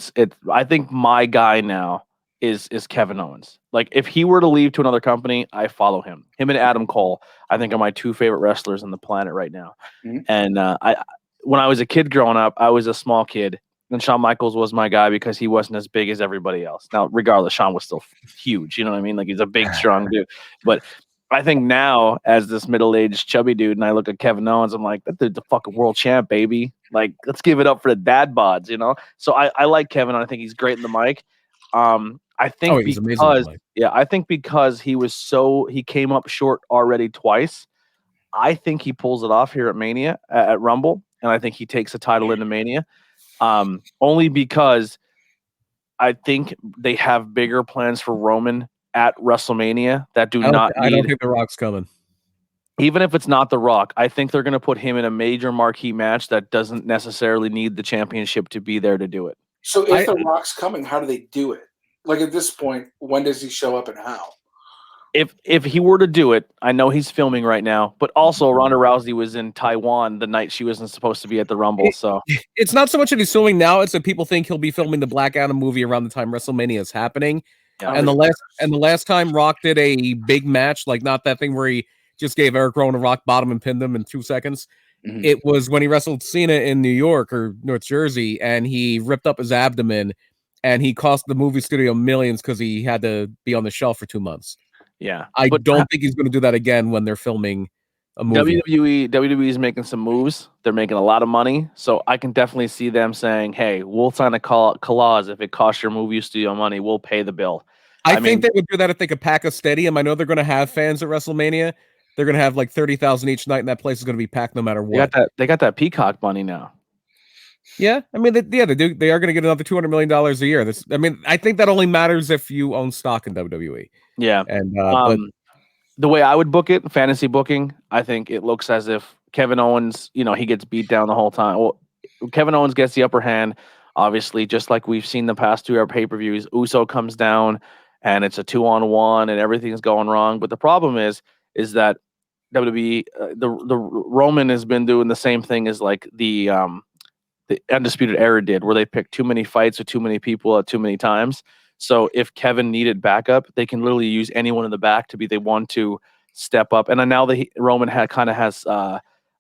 I think my guy now is Kevin Owens. Like if he were to leave to another company, I follow him. Him and Adam Cole, I think are my two favorite wrestlers on the planet right now. Mm-hmm. And when I was a kid growing up, I was a small kid, and Shawn Michaels was my guy because he wasn't as big as everybody else. Now, regardless, Shawn was still huge. You know what I mean? Like he's a big, strong dude. But I think now, as this middle-aged chubby dude, and I look at Kevin Owens, I'm like, that dude's the fucking world champ, baby. Like, let's give it up for the dad bods, you know? So I like Kevin, and I think he's great in the mic. I think because he came up short already twice. I think he pulls it off here at Mania, at Rumble, and I think he takes a title into Mania. Only because I think they have bigger plans for Roman at WrestleMania that do not need. I don't think The Rock's coming. Even if it's not The Rock, I think they're going to put him in a major marquee match that doesn't necessarily need the championship to be there to do it. So if The Rock's coming, how do they do it? Like at this point, when does he show up and how? If he were to do it, I know he's filming right now, but also Ronda Rousey was in Taiwan the night she wasn't supposed to be at the Rumble. So it's not so much that he's filming now; it's that people think he'll be filming the Black Adam movie around the time WrestleMania is happening. Yeah, and the last time Rock did a big match, like not that thing where he just gave Eric Rowan a rock bottom and pinned him in 2 seconds. Mm-hmm. It was when he wrestled Cena in New York or North Jersey, and he ripped up his abdomen, and he cost the movie studio millions because he had to be on the shelf for 2 months. Yeah, I don't think he's going to do that again when they're filming a movie. WWE is making some moves. They're making a lot of money, so I can definitely see them saying, "Hey, we'll sign a clause if it costs your movie studio money. We'll pay the bill." I mean, they would do that if they could pack a stadium. I know they're going to have fans at WrestleMania. They're going to have like 30,000 each night, and that place is going to be packed no matter what. They got that Peacock money now. Yeah, I mean, they are going to get another $200 million a year. I think that only matters if you own stock in WWE. Yeah. And but the way I would book it, fantasy booking, I think it looks as if Kevin Owens, he gets beat down the whole time. Well, Kevin Owens gets the upper hand, obviously, just like we've seen the past 2 pay-per-views. Uso comes down, and it's a 2-on-1, and everything's going wrong. But the problem is that WWE, the Roman has been doing the same thing as like the Undisputed Era did, where they picked too many fights with too many people at too many times. So if Kevin needed backup, they can literally use anyone in the back to be the one to step up. And then now that Roman has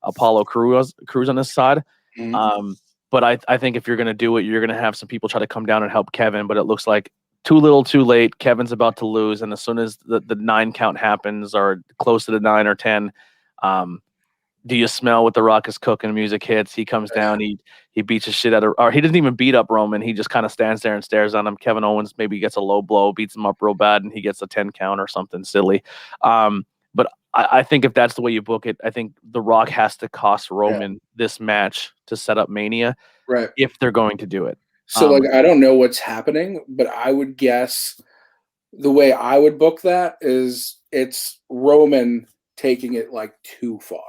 Apollo Crews on his side. Mhm. But I think if you're going to do it, you're going to have some people try to come down and help Kevin. But it looks like too little, too late. Kevin's about to lose, and as soon as the 9 count happens, or close to the 9 or 10, do you smell what The Rock is cooking? Music hits. He comes down. He beats the shit out of, or he doesn't even beat up Roman. He just kind of stands there and stares on him. Kevin Owens maybe gets a low blow, beats him up real bad, and he gets a 10 count or something silly. But I think if that's the way you book it, I think The Rock has to cost Roman this match to set up Mania, Right. if they're going to do it. So I don't know what's happening, but I would guess the way I would book that is it's Roman taking it like too far.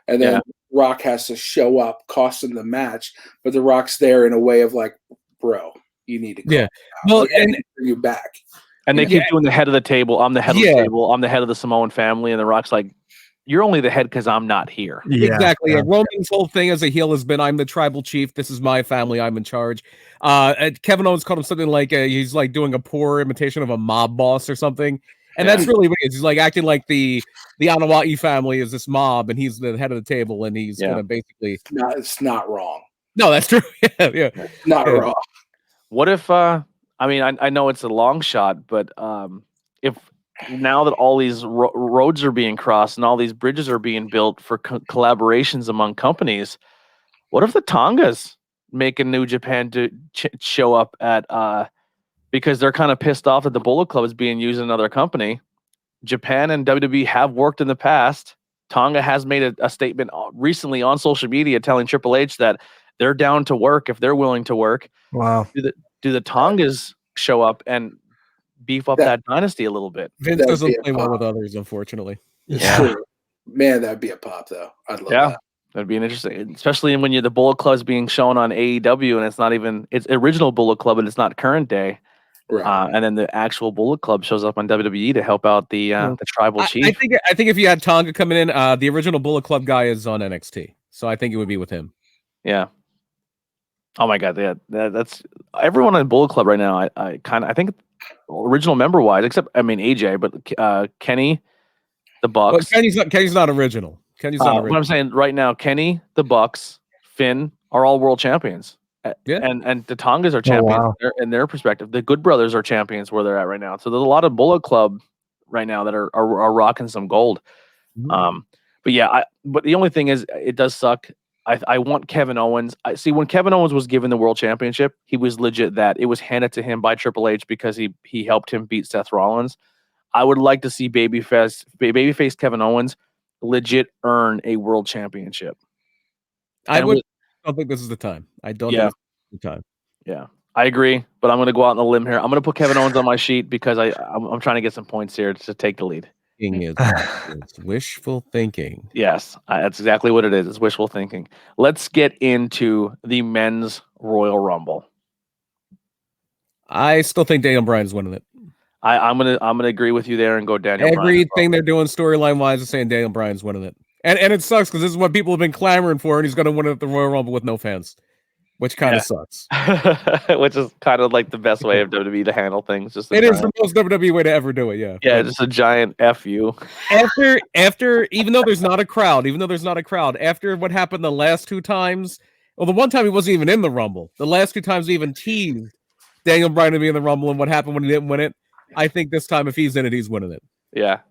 And then Rock has to show up, cost him the match, but The Rock's there in a way of like, bro, you need to go. Well, and bring you back. And they keep doing the head of the table. I'm the head of the table. I'm the head of the Samoan family. And The Rock's like, you're only the head because I'm not here. Yeah, exactly. Yeah. Roman's whole thing as a heel has been, I'm the tribal chief. This is my family. I'm in charge. Kevin Owens called him something like he's like doing a poor imitation of a mob boss or something. And that's really what it is. He's like acting like the Anawai family is this mob, and he's the head of the table, and he's gonna basically. It's not wrong. No, that's true. yeah. Not wrong. What if? I know it's a long shot, but if now that all these roads are being crossed and all these bridges are being built for collaborations among companies, what if the Tongas make a New Japan to show up at? Because they're kind of pissed off that the Bullet Club is being used in another company. Japan and WWE have worked in the past. Tonga has made a statement recently on social media telling Triple H that they're down to work if they're willing to work. Wow. Do the Tongas show up and beef up that dynasty a little bit? Vince doesn't play well with others, unfortunately. Yeah. Man, that'd be a pop, though. I'd love that. That'd be an interesting, especially when the Bullet Club's being shown on AEW and it's not even it's original Bullet Club and it's not current day. Right. And then the actual Bullet Club shows up on WWE to help out the tribal chief. I think if you had Tonga coming in, the original Bullet Club guy is on NXT, so I think it would be with him. Yeah. Oh my God, that's everyone in Bullet Club right now. I think original member wise, except AJ, but Kenny, the Bucks. Well, Kenny's not original. Kenny's not original. What I'm saying right now, Kenny, the Bucks, Finn are all world champions. And the Tongas are champions in their perspective. The Good Brothers are champions where they're at right now. So there's a lot of Bullet Club right now that are rocking some gold. Mm-hmm. But the only thing is, it does suck. I want Kevin Owens. I see when Kevin Owens was given the world championship, he was legit that it was handed to him by Triple H because he helped him beat Seth Rollins. I would like to see babyface Kevin Owens legit earn a world championship. I don't think this is the time. I don't think this is the time. Yeah, I agree, but I'm going to go out on a limb here. I'm going to put Kevin Owens on my sheet because I'm trying to get some points here to take the lead. It's wishful thinking. Yes, that's exactly what it is. It's wishful thinking. Let's get into the men's Royal Rumble. I still think Daniel Bryan's winning it. I'm gonna agree with you there and go Daniel Bryan. Everything they're doing storyline wise is saying Daniel Bryan's winning it. And it sucks because this is what people have been clamoring for, and he's going to win it at the Royal Rumble with no fans, which kind of sucks. Which is kind of like the best way of WWE to handle things. It is the most WWE way to ever do it, yeah. Yeah, just a giant F you. After, even though there's not a crowd, after what happened the last 2 times, well, the one time he wasn't even in the Rumble. The last 2 times we even teased Daniel Bryan to be in the Rumble and what happened when he didn't win it. I think this time if he's in it, he's winning it. Yeah.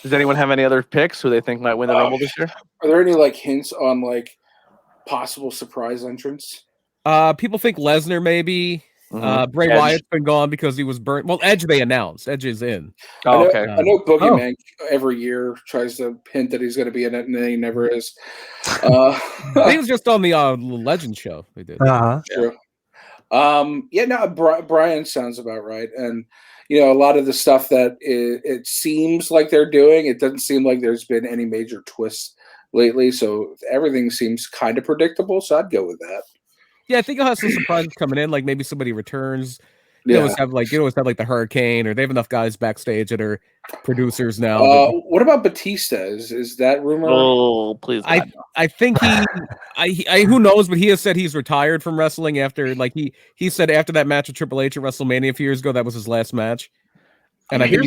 Does anyone have any other picks who they think might win the Rumble this year? Are there any hints on possible surprise entrants? People think Lesnar maybe. Bray Edge. Wyatt's been gone because he was burnt. Well, Edge they announced. Edge is in. Oh, okay. I know Boogeyman every year tries to hint that he's going to be in it, and then he never is. I think it was just on the Legend show they did. True. Brian sounds about right, and a lot of the stuff that it seems like they're doing, it doesn't seem like there's been any major twists lately, so everything seems kind of predictable. So I'd go with that. Yeah, I think you'll have some surprises coming in, like maybe somebody returns. You always have like the Hurricane, or they have enough guys backstage that are producers now. What about Batista? Is that rumor? Oh, please. I think he who knows, but he has said he's retired from wrestling after he said after that match with Triple H at WrestleMania a few years ago, that was his last match. And he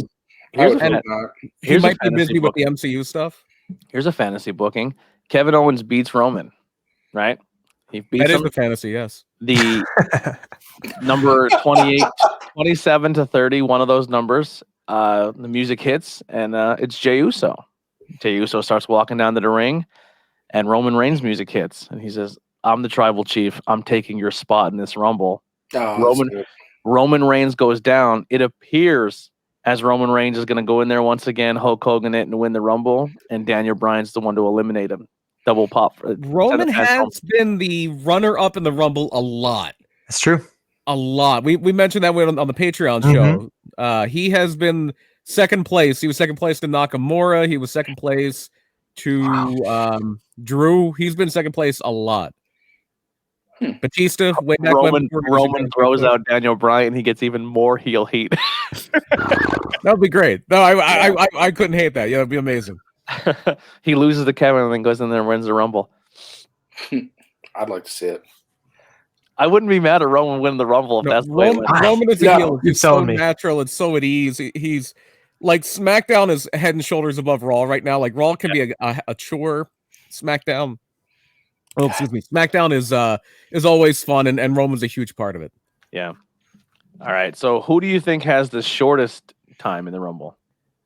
might be busy with the MCU stuff. Here's a fantasy booking. Kevin Owens beats Roman, right? He beats that is the fantasy, yes. The number 28, 27 to 30, one of those numbers. The music hits, and it's Jey Uso. Jey Uso starts walking down to the ring, and Roman Reigns' music hits, and he says, "I'm the tribal chief. I'm taking your spot in this Rumble." Roman Reigns goes down. It appears as Roman Reigns is going to go in there once again, Hulk Hogan it, and win the Rumble, and Daniel Bryan's the one to eliminate him. Double pop. Roman has been the runner-up in the Rumble a lot. That's true. A lot. We mentioned that on the Patreon show. He has been second place. He was second place to Nakamura. He was second place to Drew. He's been second place a lot. Batista, way back Roman throws out Daniel Bryan. He gets even more heel heat. That would be great. No, I couldn't hate that. Yeah, it'd be amazing. He loses to Kevin and then goes in there and wins the Rumble. I'd like to see it. I wouldn't be mad at Roman winning the Rumble if that's the way it went. Roman is a heel. He's so natural and so at ease. He's like SmackDown is head and shoulders above Raw right now. Like Raw can be a chore. SmackDown. Oh, excuse me. SmackDown is always fun, and Roman's a huge part of it. Yeah. All right. So who do you think has the shortest time in the Rumble?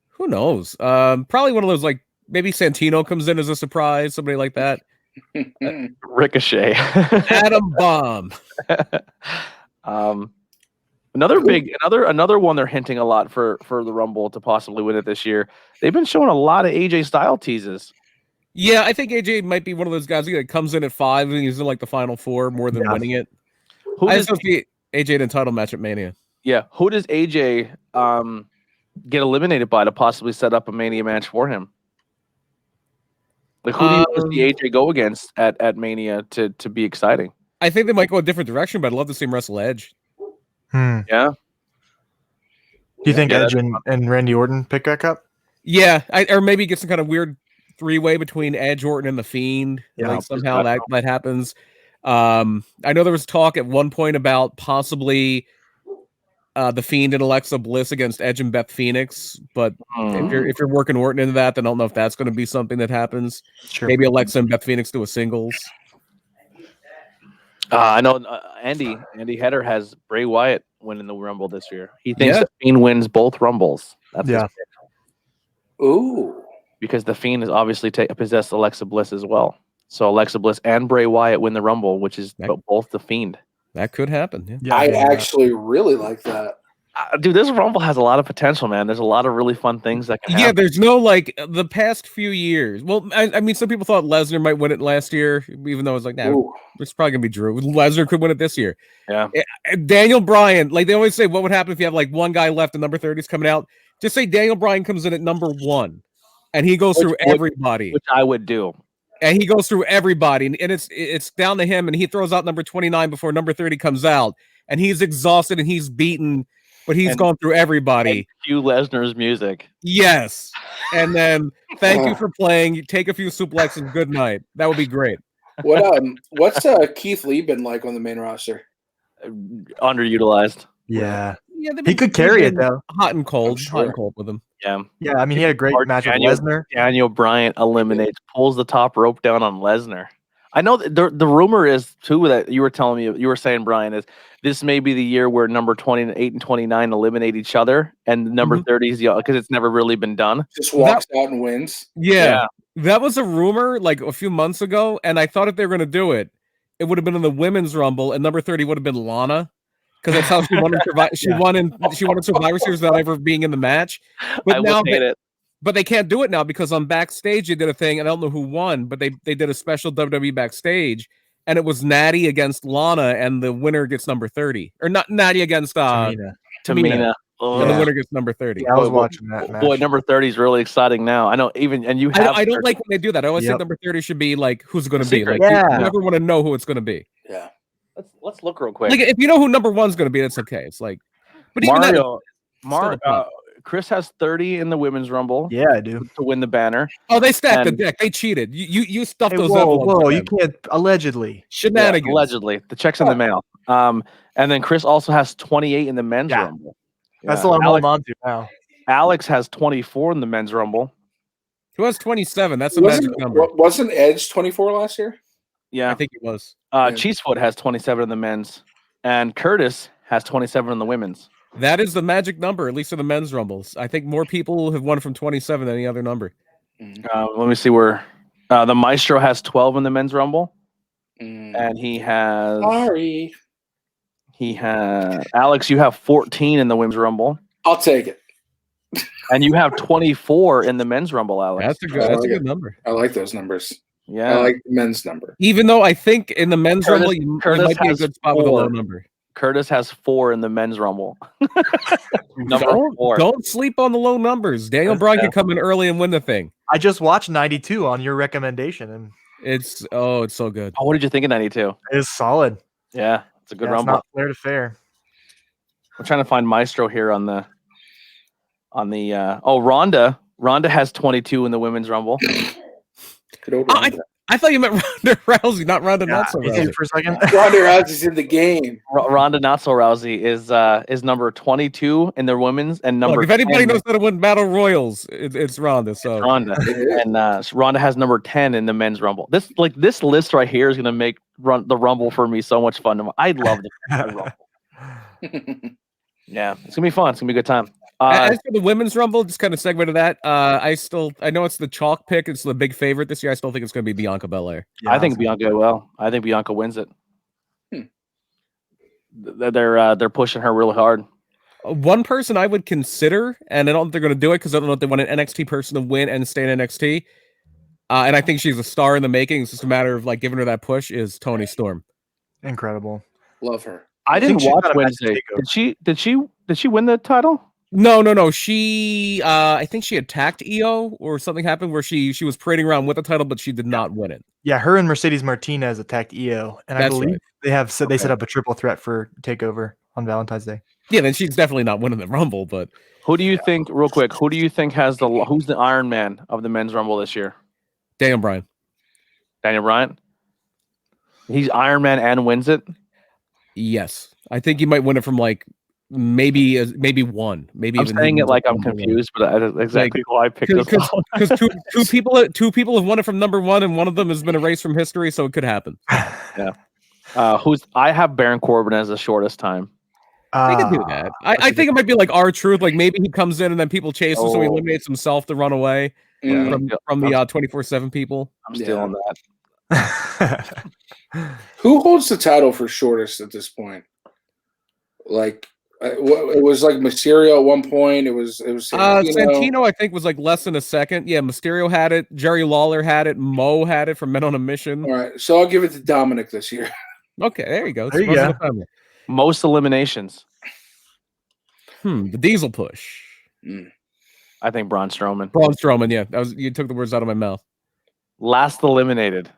Who knows? Probably one of those, like, maybe Santino comes in as a surprise, somebody like that. Ricochet. Adam Bomb. Another one they're hinting a lot for the Rumble to possibly win it this year. They've been showing a lot of AJ style teases. Yeah, I think AJ might be one of those guys that comes in at 5 and he's in like the final 4 more than winning it. I just don't see AJ in a title match at Mania. Yeah, who does AJ get eliminated by to possibly set up a Mania match for him? Like, who do you want to see AJ go against at Mania to be exciting? I think they might go a different direction, but I'd love to see him wrestle Edge. Yeah. Do you think Edge and Randy Orton pick back up? Yeah, or maybe get some kind of weird 3-way between Edge, Orton, and The Fiend. Yeah, like somehow that happens. I know there was talk at one point about possibly The Fiend and Alexa Bliss against Edge and Beth Phoenix, but if you're working Orton into that, then I don't know if that's going to be something that happens. Sure. Maybe Alexa and Beth Phoenix do a singles. I know Andy Header has Bray Wyatt winning the Rumble this year. He thinks The Fiend wins both Rumbles. That's his pick. Ooh. Because The Fiend has obviously possessed Alexa Bliss as well. So Alexa Bliss and Bray Wyatt win the Rumble, which is both The Fiend. That could happen. Yeah. I actually really like that. Dude, this Rumble has a lot of potential, man. There's a lot of really fun things that can happen. Yeah, there's no, like, the past few years. Well, I mean, some people thought Lesnar might win it last year, even though it's like, it's probably going to be Drew. Lesnar could win it this year. Yeah. Daniel Bryan, like, they always say, what would happen if you have, like, one guy left and number 30 is coming out? Just say Daniel Bryan comes in at number 1, and he goes through everybody. Which I would do. And he goes through everybody, and it's down to him, and he throws out number 29 before number 30 comes out, and he's exhausted and he's beaten, but he's gone through everybody. Cue Lesnar's music. Yes. And then thank you for playing. Take a few suplexes. Good night. That would be great. What's Keith Lee been like on the main roster? Underutilized. Yeah. He could carry it though. Hot and cold. Hot and cold with him. Yeah. Yeah, I mean he had a great match with Lesnar. Daniel Bryan pulls the top rope down on Lesnar. I know that the rumor is too that you were saying, Brian, is this may be the year where number 28 and 29 eliminate each other, and number 30 is because it's never really been done. Just walks out and wins. Yeah, that was a rumor like a few months ago, and I thought if they were going to do it, it would have been in the women's Rumble, and number 30 would have been Lana, because that's how she won in she won in Survivor Series without ever being in the match. But I now would hate it. But they can't do it now because on Backstage they did a thing, and I don't know who won, but they did a special WWE Backstage, and it was Natty against Lana, and the winner gets number 30. Or not Natty against Tamina. Tamina. And the winner gets number 30. Yeah, I was watching that match. Boy, number 30 is really exciting now. I know I don't like when they do that. I always think number 30 should be like who's it going to be. Like you never want to know who it's going to be. Yeah. Let's look real quick. Like if you know who number 1's going to be, that's okay. It's like, but Mario, Chris has 30 in the women's rumble. Yeah, I do. To win the banner. Oh, they stacked the deck. They cheated. You stuffed those envelopes. Whoa, you can't allegedly. Shenanigans. Yeah, allegedly. The check's in the mail. And then Chris also has 28 in the men's rumble. That's the one I'm holding on to now. Alex has 24 in the men's rumble. Who has 27? That's a magic number. Wasn't Edge 24 last year? Yeah. I think it was. Cheesefoot has 27 in the men's. And Curtis has 27 in the women's. That is the magic number, at least in the men's rumbles. I think more people have won from 27 than any other number. Let me see where the Maestro has 12 in the men's rumble. And he has Alex, you have 14 in the women's rumble. I'll take it. And you have 24 in the men's rumble, Alex. That's a good number. I like those numbers. Yeah. I like the men's number. Even though I think in the men's rumble you might be a good spot with a low number. Curtis has 4 in the men's rumble. Number 4. Don't sleep on the low numbers. Daniel Bryan could come in early and win the thing. I just watched 92 on your recommendation, and it's so good. Oh, what did you think of 92? It's solid. Yeah, it's a good rumble. It's not fair to fair. I'm trying to find Maestro here on the Ronda. Ronda has 22 in the women's rumble. I thought you meant Ronda Rousey, not Ronda Not So Rousey. For a second. Ronda Rousey's in the game. Ronda Not So Rousey is number 22 in the women's and number. Look, if anybody knows how to win battle royals, it's Ronda. So it's Ronda, and Ronda has number 10 in the men's rumble. This list right here is going to make the rumble for me so much fun. I love the rumble. Yeah, it's gonna be fun. It's gonna be a good time. As for the women's rumble, just kind of segue to that. I know it's the chalk pick. It's the big favorite this year. I still think it's going to be Bianca Belair. Yeah, I think Bianca will. I think Bianca wins it. They're pushing her really hard. One person I would consider, and I don't think they're going to do it because I don't know if they want an NXT person to win and stay in NXT. And I think she's a star in the making. It's just a matter of like giving her that push. Is Toni Storm. Incredible. Love her. I didn't watch Wednesday. Did she win the title? No. She I think she attacked Io or something happened where she was parading around with the title, but she did not win it. Yeah, her and Mercedes Martinez attacked Io, and I believe they set up a triple threat for takeover on Valentine's Day. Yeah, then she's definitely not winning the Rumble. But who do you think, real quick? Who do you think who's the Iron Man of the men's Rumble this year? Daniel Bryan. Daniel Bryan. He's Iron Man and wins it. Yes, I think he might win it from like maybe one. Maybe I'm saying it like I'm confused, but that's exactly why I picked this. Because two people have won it from number 1, and one of them has been erased from history, so it could happen. Yeah. I have Baron Corbin as the shortest time. They can do that. I think it might be like R-Truth. Like maybe he comes in and then people chase him, so he eliminates himself to run away from the 24/7 people. I'm still on that. Who holds the title for shortest at this point? Like, it was like Mysterio at one point. It was Santino. I think was like less than a second. Yeah, Mysterio had it. Jerry Lawler had it. Mo had it from Men on a Mission. All right, so I'll give it to Dominic this year. Okay, there you go. There you go. Most eliminations. The Diesel push. I think Braun Strowman. Braun Strowman. Yeah, you took the words out of my mouth. Last eliminated.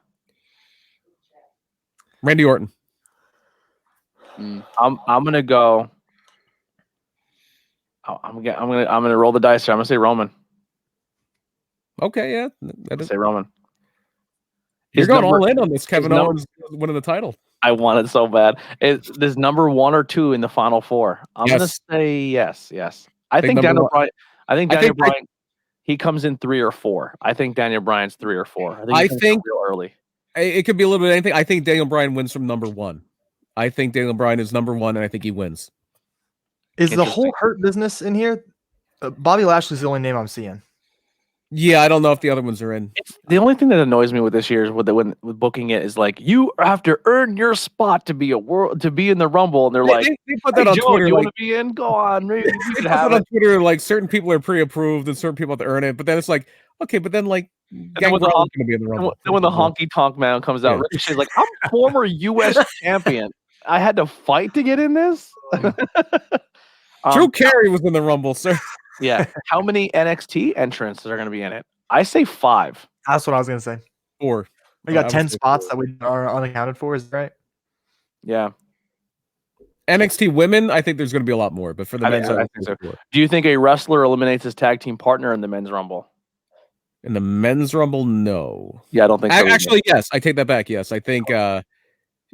Randy Orton. I'm gonna go. I'm gonna roll the dice here. I'm gonna say Roman. Okay, yeah, Say Roman. You're going all in on this. Kevin Owens winning the title. I want it so bad. There's number 1 or 2 in the final 4. I'm gonna say yes. I think Daniel Bryan. He comes in 3 or 4. I think Daniel Bryan's 3 or 4. I think real early. It could be a little bit of anything. I think Daniel Bryan wins from number 1. I think Daniel Bryan is number 1, and I think he wins. Is the whole Hurt Business in here? Bobby Lashley's the only name I'm seeing. Yeah, I don't know if the other ones are in. It's the only thing that annoys me with this year is with booking it is like you have to earn your spot to be in the Rumble, and they're like, They put that "Hey on Joe, Twitter. do you Like, want to be in? Go on, maybe you they can put have that on it." Twitter. Like, certain people are pre-approved and certain people have to earn it. But then it's like, okay, but then like And then when Gangrel the is going to be in the Rumble. then when the honky tonk man comes out, Yeah. Ricochet's like, "I'm former U.S. champion. I had to fight to get in this." Drew Carey was in the Rumble, sir. Yeah. How many NXT entrants are going to be in it? I say 5. That's what I was gonna say. 4. We got I would 10 say spots 4. that we are unaccounted for. Is that right? Yeah. NXT women, I think there's going to be a lot more, but for the men's, I think so. Do you think a wrestler eliminates his tag team partner in the men's Rumble? In the men's Rumble, no. Yeah, I don't think so. Actually, yes. I take that back. Yes, I think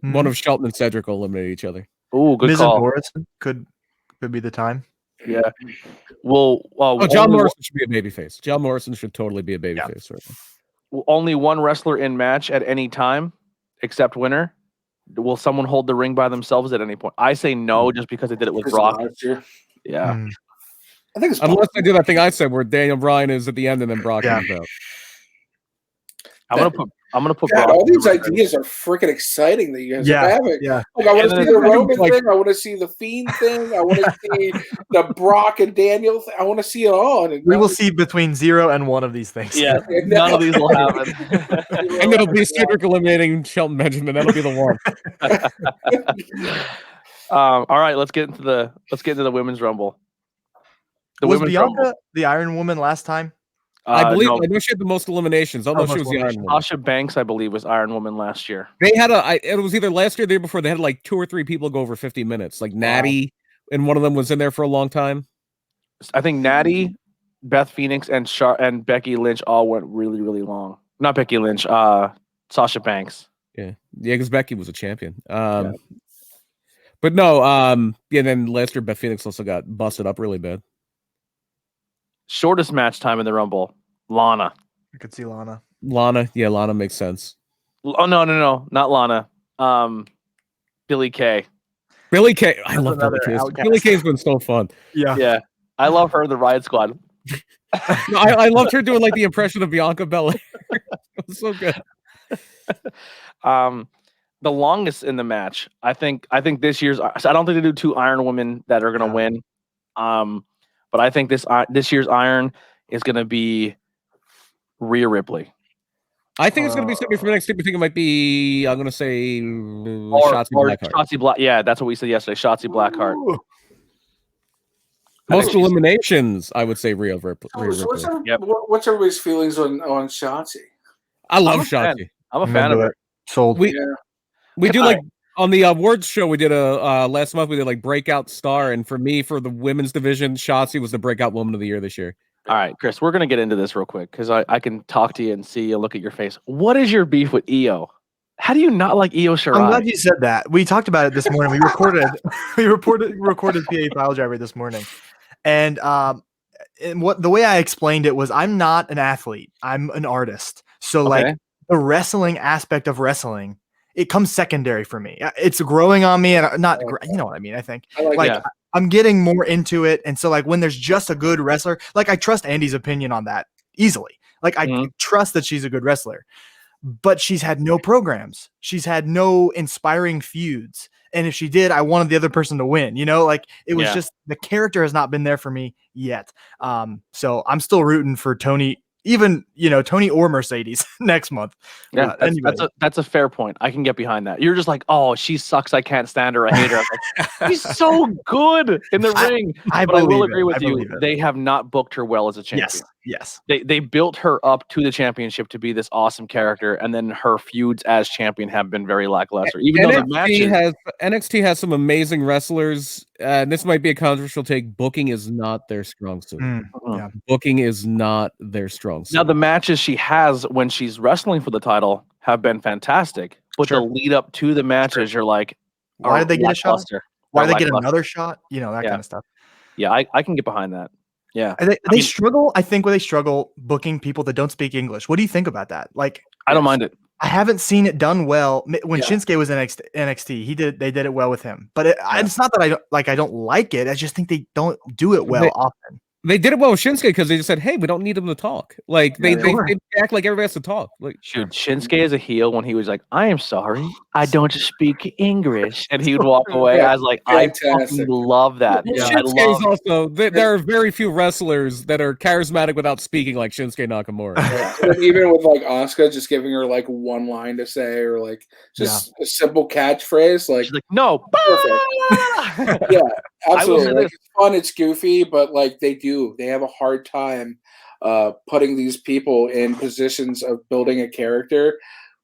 Mm-hmm. one of Shelton and Cedric will eliminate each other. Ooh, good Miz and call. Morrison could be the time. Yeah. Well, John Morrison should be a babyface. John Morrison should totally be a babyface. Right? Only one wrestler in match at any time, except winner. Will someone hold the ring by themselves at any point? I say no, just because they did it with Brock. Yeah. I think it's unless they do that thing I said where Daniel Bryan is at the end and then Brock comes out. I'm gonna put God, Brock all these ideas are freaking exciting that you guys are having. Yeah. Like, I want to And see then- the Roman thing. I want to see the Fiend thing. I want to see the Brock and Daniel thing. I want to see it all. And We will see between 0 and 1 of these things. Yeah, none of these will happen. And it'll be Cedric eliminating Shelton Benjamin. That'll be the one. All right, let's get into the women's Rumble. Was Bianca the Iron Woman last time? I believe no. I know she had the most eliminations. I don't know if she was the Iron Woman. Sasha Banks, I believe, was Iron Woman last year. They had it was either last year or the year before. They had like 2 or 3 people go over 50 minutes. Like Natty, and one of them was in there for a long time. I think Natty, Beth Phoenix, and Becky Lynch all went really, really long. Not Becky Lynch, Sasha Banks. Yeah, because Becky was a champion. But no, and then last year Beth Phoenix also got busted up really bad. Shortest match time in the Rumble, Lana. I could see Lana. Lana makes sense. Oh no, not Lana. Billy Kay. Billy Kay. I love Billy Kay. Billy Kay's been so fun. Yeah. I love her, the Riot Squad. No, I loved her doing like the impression of Bianca Belair. It was so good. The longest in the match, I think this year's. I don't think they do 2 Iron Women that are gonna win. But I think this year's Iron is gonna be Rhea Ripley. I think it's gonna be somebody from NXT. I think it might be. I'm gonna say Shotzi Blackheart. Shotzi Black. Yeah, that's what we said yesterday. Shotzi Blackheart. Most eliminations, I would say Rhea Ripley. What's everybody's feelings on Shotzi? I love Shotzi. I'm a fan of her. Sold. We do like on the awards show we did last month. We did like breakout star, and for me, for the women's division, Shotzi was the breakout woman of the year this year. All right, Chris, we're gonna get into this real quick because I can talk to you and see you, look at your face. What is your beef with Io? How do you not like Io Shirai? I'm glad you said that. We talked about it this morning. We recorded PA File Driver this morning, and the way I explained it was I'm not an athlete. I'm an artist. So like the wrestling aspect of wrestling, it comes secondary for me. It's growing on me, and not you know what I mean. I think I'm getting more into it, and so like when there's just a good wrestler, like I trust Andy's opinion on that easily. Like I trust that she's a good wrestler. But she's had no programs. She's had no inspiring feuds. And if she did, I wanted the other person to win. You know, like it was just the character has not been there for me yet. So I'm still rooting for Tony, even Tony or Mercedes next month. Yeah, that's a fair point. I can get behind that. You're just like, oh, she sucks. I can't stand her. I hate her. Like, she's so good in the ring. But I will agree with you. They have not booked her well as a champion. Yes. They built her up to the championship to be this awesome character, and then her feuds as champion have been very lackluster. Even though the matches NXT has some amazing wrestlers, and this might be a controversial take. Booking is not their strong suit. Booking is not their strong suit. Now the matches she has when she's wrestling for the title have been fantastic, but the lead up to the matches, you're like, why did they get a shot? Why did they get another shot? That kind of stuff. Yeah, I can get behind that. Yeah, they struggle. I think where they struggle booking people that don't speak English. What do you think about that? Like, I don't mind it. I haven't seen it done well. When Shinsuke was in NXT, they did it well with him. But it's not that I don't like it. I just think they don't do it well often. They did it well with Shinsuke because they just said, "Hey, we don't need him to talk." Like they act like everybody has to talk. Like, Shoot, Shinsuke as a heel when he was like, "I am sorry, I don't speak English," and he would walk away. I was like, I fucking Fantastic. love that. well, I Shinsuke is love. also there are very few wrestlers that are charismatic without speaking like Shinsuke Nakamura. And then even with like Asuka, just giving her like one line to say, or like just a simple catchphrase, like She's like, "No, perfect." Yeah, absolutely. Like, it's fun, it's goofy, but like they have a hard time putting these people in positions of building a character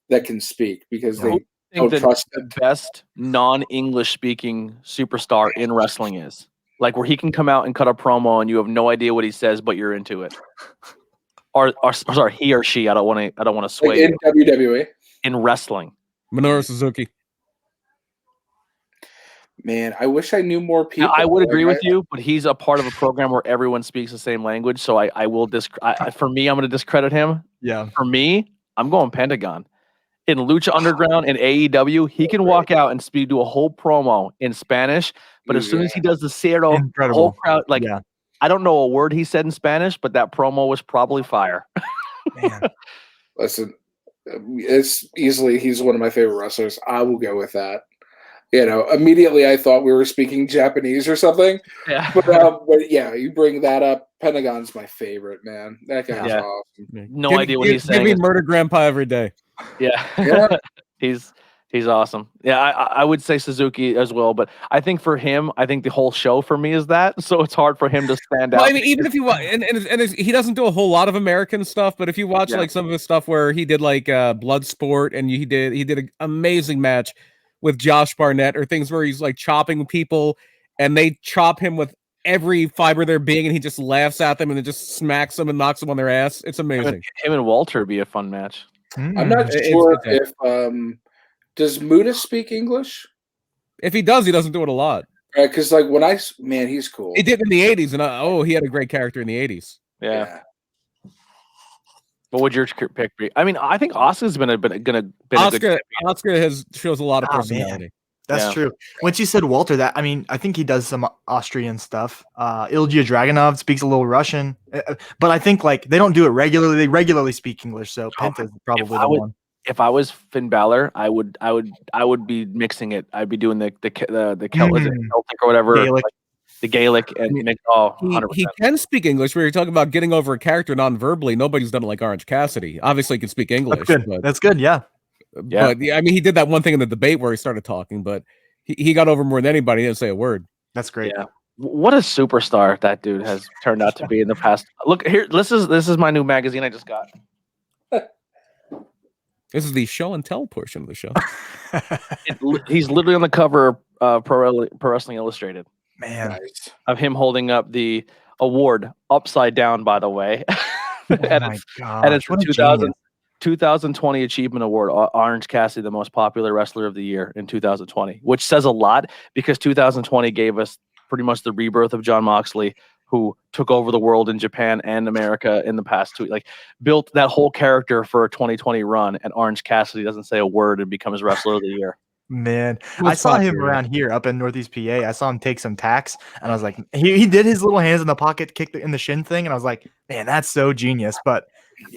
that can speak because they don't trust the best non-English speaking superstar in wrestling is like where he can come out and cut a promo and you have no idea what he says, but you're into it. Or sorry, he or she. I don't want to sway like in WWE in wrestling. Minoru Suzuki. Man, I wish I knew more people. Now, I would agree with you, but he's a part of a program where everyone speaks the same language. So I will for me, I'm going to discredit him. Yeah. For me, I'm going Pentagon. In Lucha Underground and AEW, he can walk out and do a whole promo in Spanish. But as soon as he does the Cero, the whole crowd, I don't know a word he said in Spanish, but that promo was probably fire. Man. Listen, he's one of my favorite wrestlers. I will go with that. You know, immediately I thought we were speaking Japanese or something. Yeah. But yeah, you bring that up. Pentagon's my favorite, man. That guy's awesome. No idea what he's saying. Give me Murder Grandpa every day. Yeah. He's awesome. Yeah, I would say Suzuki as well, but I think for him, I think the whole show for me is that, so it's hard for him to stand out. I mean, even if you watch, and he doesn't do a whole lot of American stuff, but if you watch like some of his stuff where he did like Bloodsport, and he did an amazing match with Josh Barnett, or things where he's like chopping people, and they chop him with every fiber of their being, and he just laughs at them and then just smacks them and knocks them on their ass. It's amazing. Him and Walter would be a fun match. I'm not sure if does Muda speak English? If he does, he doesn't do it a lot. Because like he's cool. He did in the 80s, and he had a great character in the 80s. Yeah. What would your pick be? I mean, I think Asuka's been a good. Asuka shows a lot of personality. Man. That's true. Once you said Walter, I think he does some Austrian stuff. Ilya Dragunov speaks a little Russian, but I think like they don't do it regularly. They regularly speak English, so Penta's probably the one. If I was Finn Balor, I would be mixing it. I'd be doing the Celtic or whatever, Gaelic. like the Gaelic, and mix 100%. He can speak English. Where you're talking about getting over a character non-verbally, nobody's done it like Orange Cassidy. Obviously, he can speak English. That's good. Yeah. But I mean, he did that one thing in the debate where he started talking, but he got over more than anybody. He didn't say a word. That's great. Yeah. What a superstar that dude has turned out to be in the past. Look here. This is my new magazine I just got. This is the show and tell portion of the show. He's literally on the cover of Pro Wrestling Illustrated. Man, of him holding up the award upside down, by the way. And it's the 2020 Achievement Award. Orange Cassidy, the most popular wrestler of the year in 2020, which says a lot because 2020 gave us pretty much the rebirth of Jon Moxley, who took over the world in Japan and America in the past built that whole character for a 2020 run, and Orange Cassidy doesn't say a word and becomes wrestler of the year. Man, I saw him around here up in Northeast PA. I saw him take some tacks, and I was like, he did his little hands in the pocket, kick in the shin thing, and I was like, man, that's so genius. But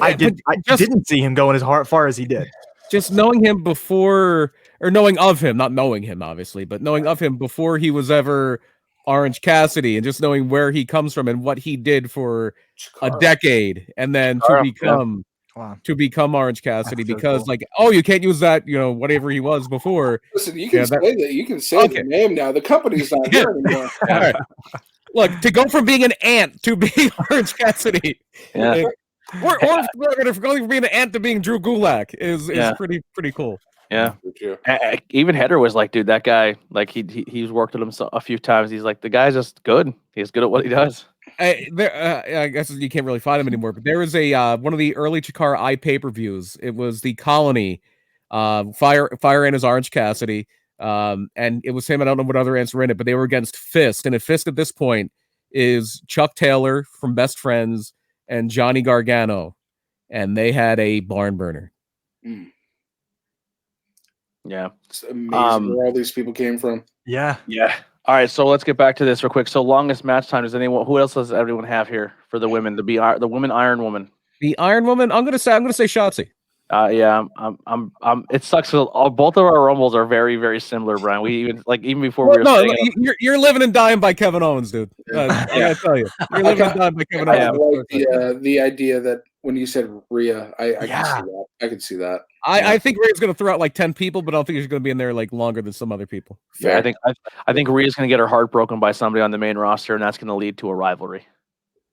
I didn't see him going as far as he did. Just knowing him before, or knowing of him, not knowing him obviously, but knowing of him before he was ever Orange Cassidy, and just knowing where he comes from and what he did for a decade, and then to become Orange Cassidy, because you can't use that, whatever he was before. Listen, you can say that. You can say the name now. The company's not here anymore. Right. Look, to go from being an ant to being Orange Cassidy, or going from being an ant to being Drew Gulak is pretty cool. Yeah. Even Header was like, dude, that guy, like he's worked with him a few times. He's like, the guy's just good. He's good at what he does. I guess you can't really find him anymore, but there was one of the early Chikara pay-per-views. It was the Colony, Fire and his Orange Cassidy, and it was him. I don't know what other ants were in it, but they were against Fist, and Fist at this point is Chuck Taylor from Best Friends and Johnny Gargano, and they had a barn burner. Yeah, it's amazing where all these people came from. Yeah. All right, so let's get back to this real quick. So longest match time. Does anyone? Who else does everyone have here for the women? The women Iron Woman. The Iron Woman. I'm gonna say Shotzi. Yeah, it sucks. Both of our rumbles are very, very similar, Brian. We even before we were saying you're living and dying by Kevin Owens, dude. I gotta tell you, you're living and dying by Kevin Owens. The idea that when you said Rhea, I can see that. I can see that. I think Rhea's gonna throw out like 10 people, but I don't think she's gonna be in there like longer than some other people. Fair. Yeah, I think Rhea's gonna get her heart broken by somebody on the main roster, and that's gonna lead to a rivalry.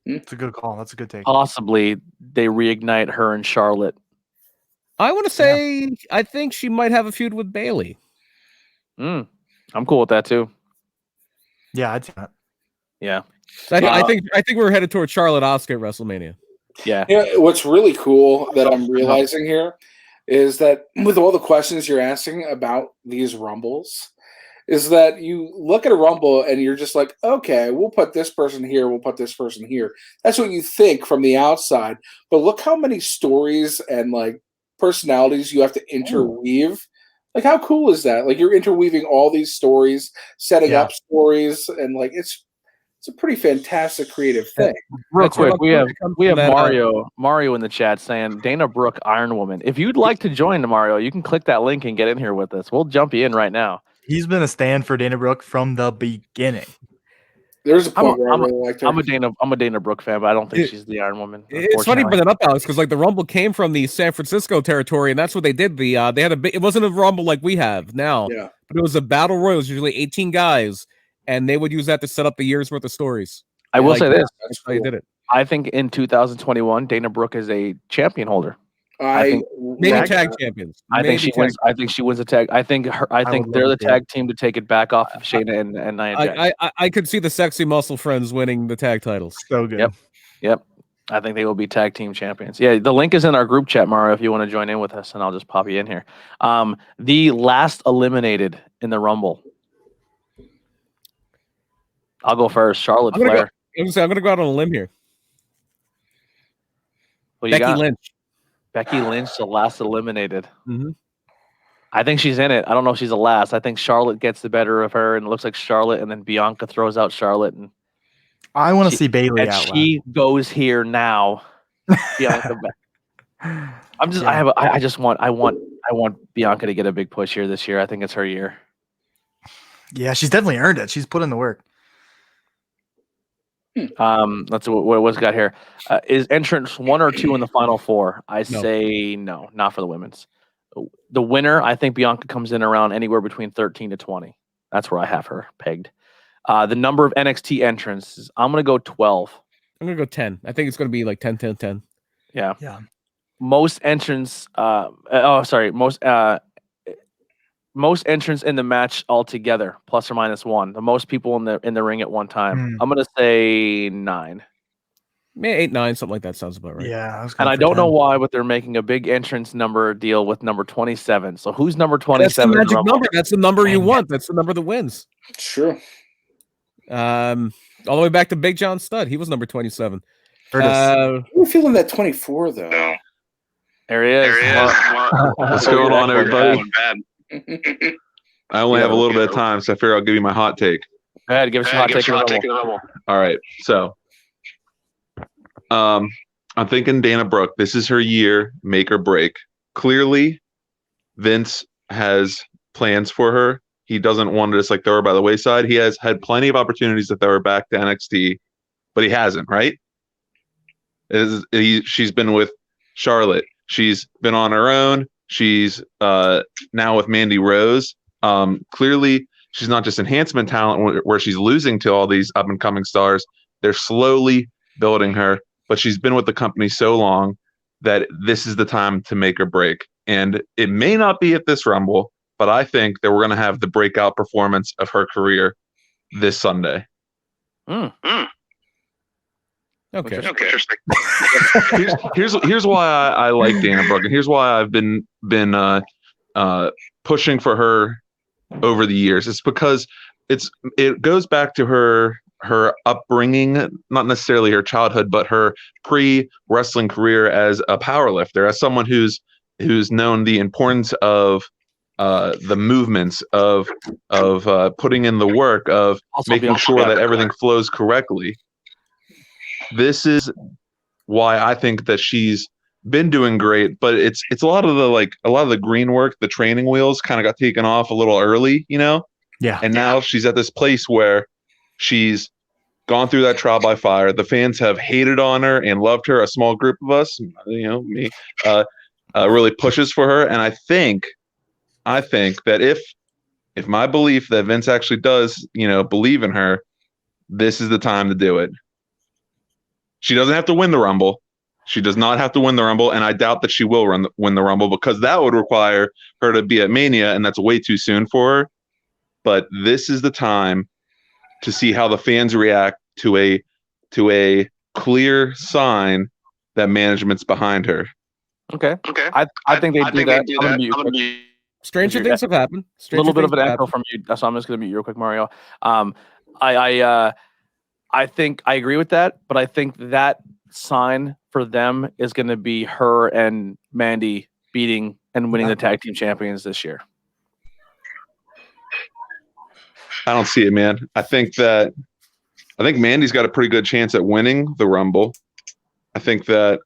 It's a good call. That's a good take. Possibly they reignite her and Charlotte. I want to say I think she might have a feud with Bayley. I'm cool with that too. Yeah, I'd say that. Yeah, I think we're headed towards Charlotte Asuka at WrestleMania. Yeah. What's really cool that I'm realizing here is that with all the questions you're asking about these rumbles, is that you look at a rumble and you're just like, okay, we'll put this person here, we'll put this person here. That's what you think from the outside. But look how many stories and like personalities you have to interweave. Like, how cool is that? Like, you're interweaving all these stories, setting up stories, and like it's a pretty fantastic creative thing. Real quick, we have Mario in the chat saying Dana Brooke, Iron Woman. If you'd like to join, Mario, you can click that link and get in here with us. We'll jump you in right now. He's been a stand for Dana Brooke from the beginning. There's a point where I really liked her. I'm a Dana Brooke fan, but I don't think she's the Iron Woman. It's funny you bring that up, Alex, because like the Rumble came from the San Francisco territory, and that's what they did. They had it wasn't a Rumble like we have now, but it was a battle royal. It was usually 18 guys, and they would use that to set up the year's worth of stories. I will say this: that's how you did it. I think in 2021, Dana Brooke is a champion holder. I think maybe tag champions. I think she wins. I think she wins a tag. I think they're the tag team to take it back off of Shayna and Nia Jax. I could see the Sexy Muscle Friends winning the tag titles. So good. Yep. I think they will be tag team champions. Yeah, the link is in our group chat, Mario, if you want to join in with us, and I'll just pop you in here. The last eliminated in the Rumble. I'll go first. Charlotte Flair. I'm gonna go out on a limb here. Becky Lynch. Becky Lynch, the last eliminated. Mm-hmm. I think she's in it. I don't know if she's the last. I think Charlotte gets the better of her, and it looks like Charlotte, and then Bianca throws out Charlotte, and I want to see Bayley and out. She goes here now. Bianca. I want Bianca to get a big push here this year. I think it's her year. Yeah, she's definitely earned it. She's put in the work. Let's see what's got here. Is entrance 1 or 2 in the final 4? Say no, not for the women's. The winner, I think Bianca comes in around anywhere between 13 to 20. That's where I have her pegged. The number of NXT entrants, I'm going to go 12. I'm going to go 10. I think it's going to be like 10, 10, 10. Yeah. Most entrants, most entrants in the match altogether, plus or minus 1. The most people in the ring at one time. I'm going to say 9. Maybe 8, 9, something like that sounds about right. Yeah. I don't know why, but they're making a big entrance number deal with number 27. So who's number 27? That's the magic number. That's the number you want. That's the number that wins. True. All the way back to Big John Studd. He was number 27. We're feeling that 24 though. There he is. What's going on, everybody? I only have a little bit of time, so I figure I'll give you my hot take. Go ahead, give us your hot take. All right, so I'm thinking Dana Brooke. This is her year, make or break. Clearly, Vince has plans for her. He doesn't want to just like throw her by the wayside. He has had plenty of opportunities to throw her back to NXT, but he hasn't, right? She's been with Charlotte. She's been on her own. She's now with Mandy Rose. Clearly, she's not just enhancement talent where she's losing to all these up-and-coming stars. They're slowly building her, but she's been with the company so long that this is the time to make or break. And it may not be at this Rumble, but I think that we're going to have the breakout performance of her career this Sunday. Okay. Interesting. here's why I like Dana Brooke, and here's why I've been pushing for her over the years. It's because it goes back to her upbringing, not necessarily her childhood, but her pre-wrestling career as a powerlifter, as someone who's known the importance of the movements of putting in the work of Also making Bianca, sure yeah. that everything flows correctly. This is why I think that she's been doing great, but it's a lot of the green work, the training wheels kind of got taken off a little early, Yeah. and now she's at this place where she's gone through that trial by fire. The fans have hated on her and loved her. A small group of us, me, really pushes for her. And I think that if my belief that Vince actually does, believe in her, this is the time to do it. She doesn't have to win the Rumble. She does not have to win the Rumble, and I doubt that she will win the Rumble because that would require her to be at Mania, and that's way too soon for her. But this is the time to see how the fans react to a clear sign that management's behind her. Okay. I think they do that. I'm gonna mute you quick. Stranger things have happened. A little bit of an echo from you. That's why I'm just gonna mute you real quick, Mario. I think I agree with that, but I think that sign for them is going to be her and Mandy beating and winning the tag team champions this year. I don't see it, man. I think Mandy's got a pretty good chance at winning the Rumble. I think that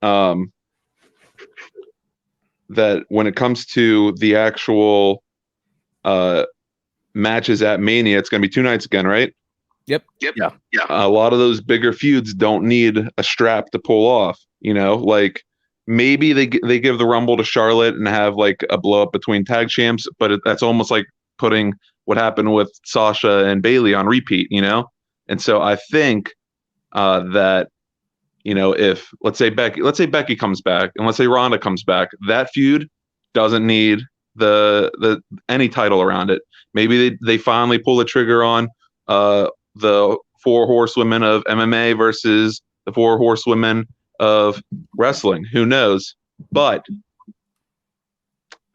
that when it comes to the actual matches at Mania, it's going to be 2 nights again, right? Yep. Yeah. A lot of those bigger feuds don't need a strap to pull off. Like maybe they give the Rumble to Charlotte and have like a blow up between tag champs, but that's almost like putting what happened with Sasha and Bayley on repeat. And so I think that if let's say Becky comes back and let's say Ronda comes back, that feud doesn't need the any title around it. Maybe they finally pull the trigger on the 4 horsewomen of MMA versus the 4 horsewomen of wrestling. Who knows? But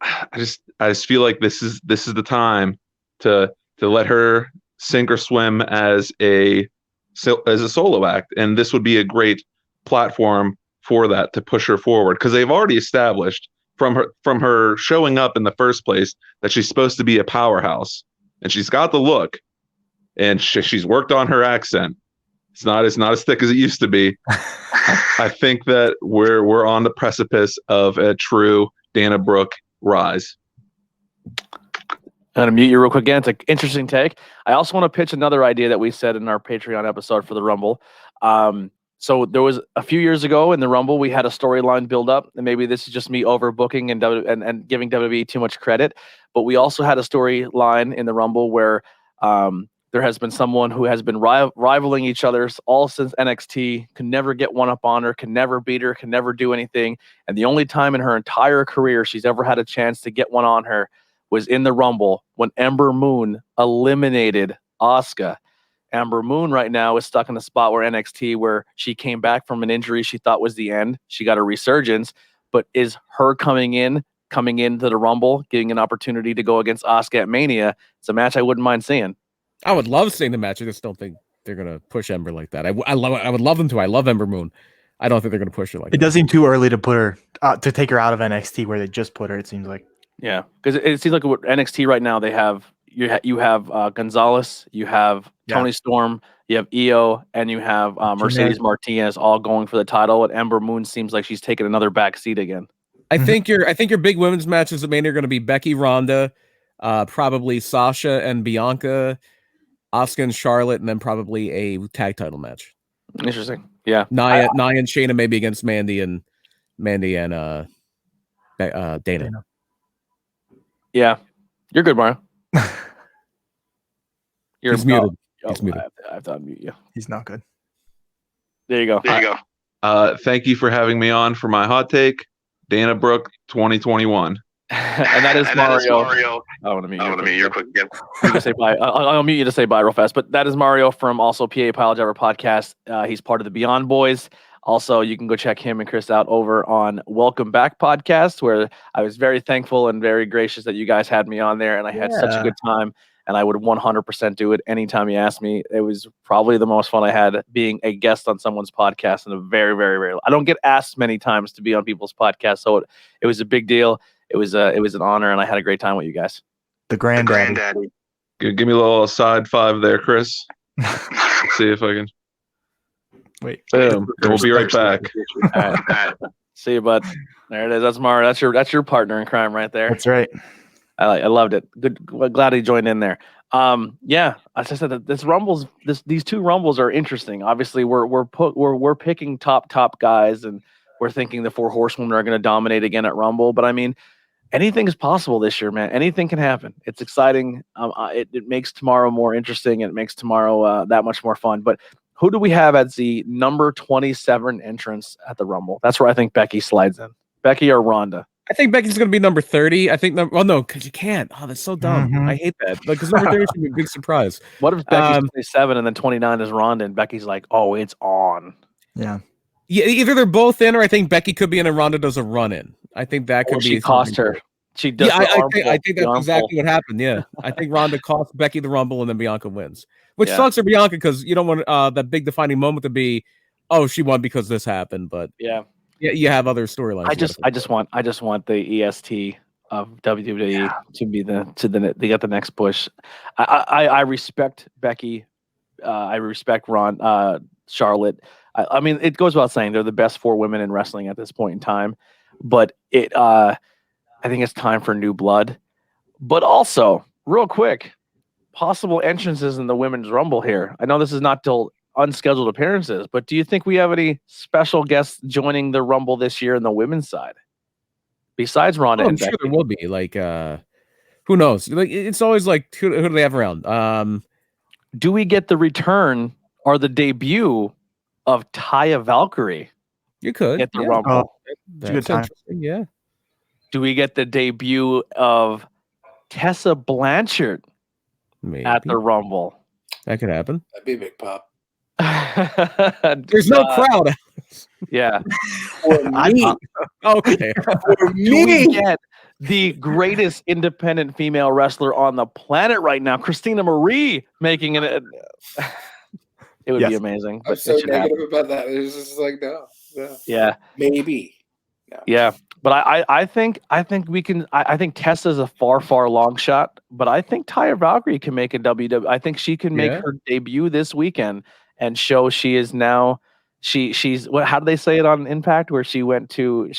I just feel like this is the time to let her sink or swim as a solo act, and this would be a great platform for that to push her forward because they've already established from her showing up in the first place that she's supposed to be a powerhouse, and she's got the look. And she's worked on her accent. It's not as thick as it used to be. I think that we're on the precipice of a true Dana Brooke rise. I'm going to mute you real quick again. It's an interesting take. I also want to pitch another idea that we said in our Patreon episode for the Rumble. So there was a few years ago in the Rumble, we had a storyline build up, and maybe this is just me overbooking and giving WWE too much credit. But we also had a storyline in the Rumble where there has been someone who has been rivaling each other all since NXT, can never get one up on her, can never beat her, can never do anything. And the only time in her entire career she's ever had a chance to get one on her was in the Rumble when Ember Moon eliminated Asuka. Ember Moon right now is stuck in a spot where NXT, where she came back from an injury she thought was the end. She got a resurgence, but is her coming into the Rumble, getting an opportunity to go against Asuka at Mania? It's a match I wouldn't mind seeing. I would love seeing the match. I just don't think they're gonna push Ember like that. I would love them to. I love Ember Moon. I don't think they're gonna push her like that. It does seem too early to put her to take her out of NXT where they just put her. It seems like. Yeah, because it seems like what NXT right now, they have you have Gonzalez, you have Tony Storm, you have Io, and you have Mercedes Martinez all going for the title. And Ember Moon seems like she's taking another back seat again. I think your big women's matches at Mania are going to be Becky, Ronda, probably Sasha and Bianca, Asuka and Charlotte, and then probably a tag title match. Interesting. Yeah. Nia and Shayna maybe against Mandy and Dana. Yeah. You're good, Mario. He's muted. He's muted. I have to unmute you. He's not good. There you go. Thank you for having me on for my hot take. Dana Brooke 2021. And that is Mario. I want to mute you quick again. You can say bye. I'll mute you to say bye real fast. But that is Mario from also PA Piledriver Podcast. He's part of the Beyond Boys. Also, you can go check him and Chris out over on Welcome Back Podcast, where I was very thankful and very gracious that you guys had me on there, and I had such a good time. And I would 100% do it anytime you asked me. It was probably the most fun I had being a guest on someone's podcast, and a very, very rare. I don't get asked many times to be on people's podcasts, so it was a big deal. it was an honor, and I had a great time with you guys. The granddaddy. Give me a little side five there, Chris. See if I can. Wait. Boom. And we'll be right back. All right. See you, bud. There it is. That's Mara. That's your partner in crime right there. That's right. I loved it. Good. Glad he joined in there. Yeah, as I said, these two rumbles are interesting. Obviously, we're picking top guys, and we're thinking the four horsewomen are going to dominate again at Rumble. But I mean, anything is possible this year, man. Anything can happen. It's exciting. It makes tomorrow more interesting, and it makes tomorrow that much more fun. But who do we have as the number 27 entrance at the Rumble? That's where I think Becky slides in. Becky or Ronda? I think Becky's going to be number 30. I think, no, because you can't. Oh, that's so dumb. Mhm. I hate that. Because number 30 should be a big surprise. What if Becky's 27 and then 29 is Ronda, and Becky's like, oh, it's on? Yeah. Yeah, either they're both in, or I think Becky could be in and Ronda does a run in. I think that could be. She cost her. She does. Yeah, I think that's exactly what happened. Yeah, I think Ronda cost Becky the Rumble, and then Bianca wins, which sucks for Bianca because you don't want that big defining moment to be, oh, she won because this happened. But yeah, you have other storylines. I just want the EST of WWE to be they got the next push. I respect Becky. I respect Charlotte. I mean, it goes without saying they're the best four women in wrestling at this point in time. But I think it's time for new blood. But also, real quick, possible entrances in the Women's Rumble here. I know this is not till unscheduled appearances, but do you think we have any special guests joining the Rumble this year in the women's side? Besides Ronda and Becky? I'm sure there will be. Like, who knows? Like, it's always like, who do they have around? Do we get the return or the debut of Taya Valkyrie? You could at the Rumble. That's good time. Yeah. Do we get the debut of Tessa Blanchard at the Rumble? That could happen. That'd be a big pop. There's no crowd. Yeah. Okay. Do we get the greatest independent female wrestler on the planet right now, Christina Marie, making it? It would be amazing. I'm so negative about that. It's just like, no. Yeah. Maybe. No. Yeah. But I think we can. I think Tessa's a far long shot, but I think Taya Valkyrie can make a WWE. I think she can make her debut this weekend and show she is now. She's what? How do they say it on Impact? Where she went to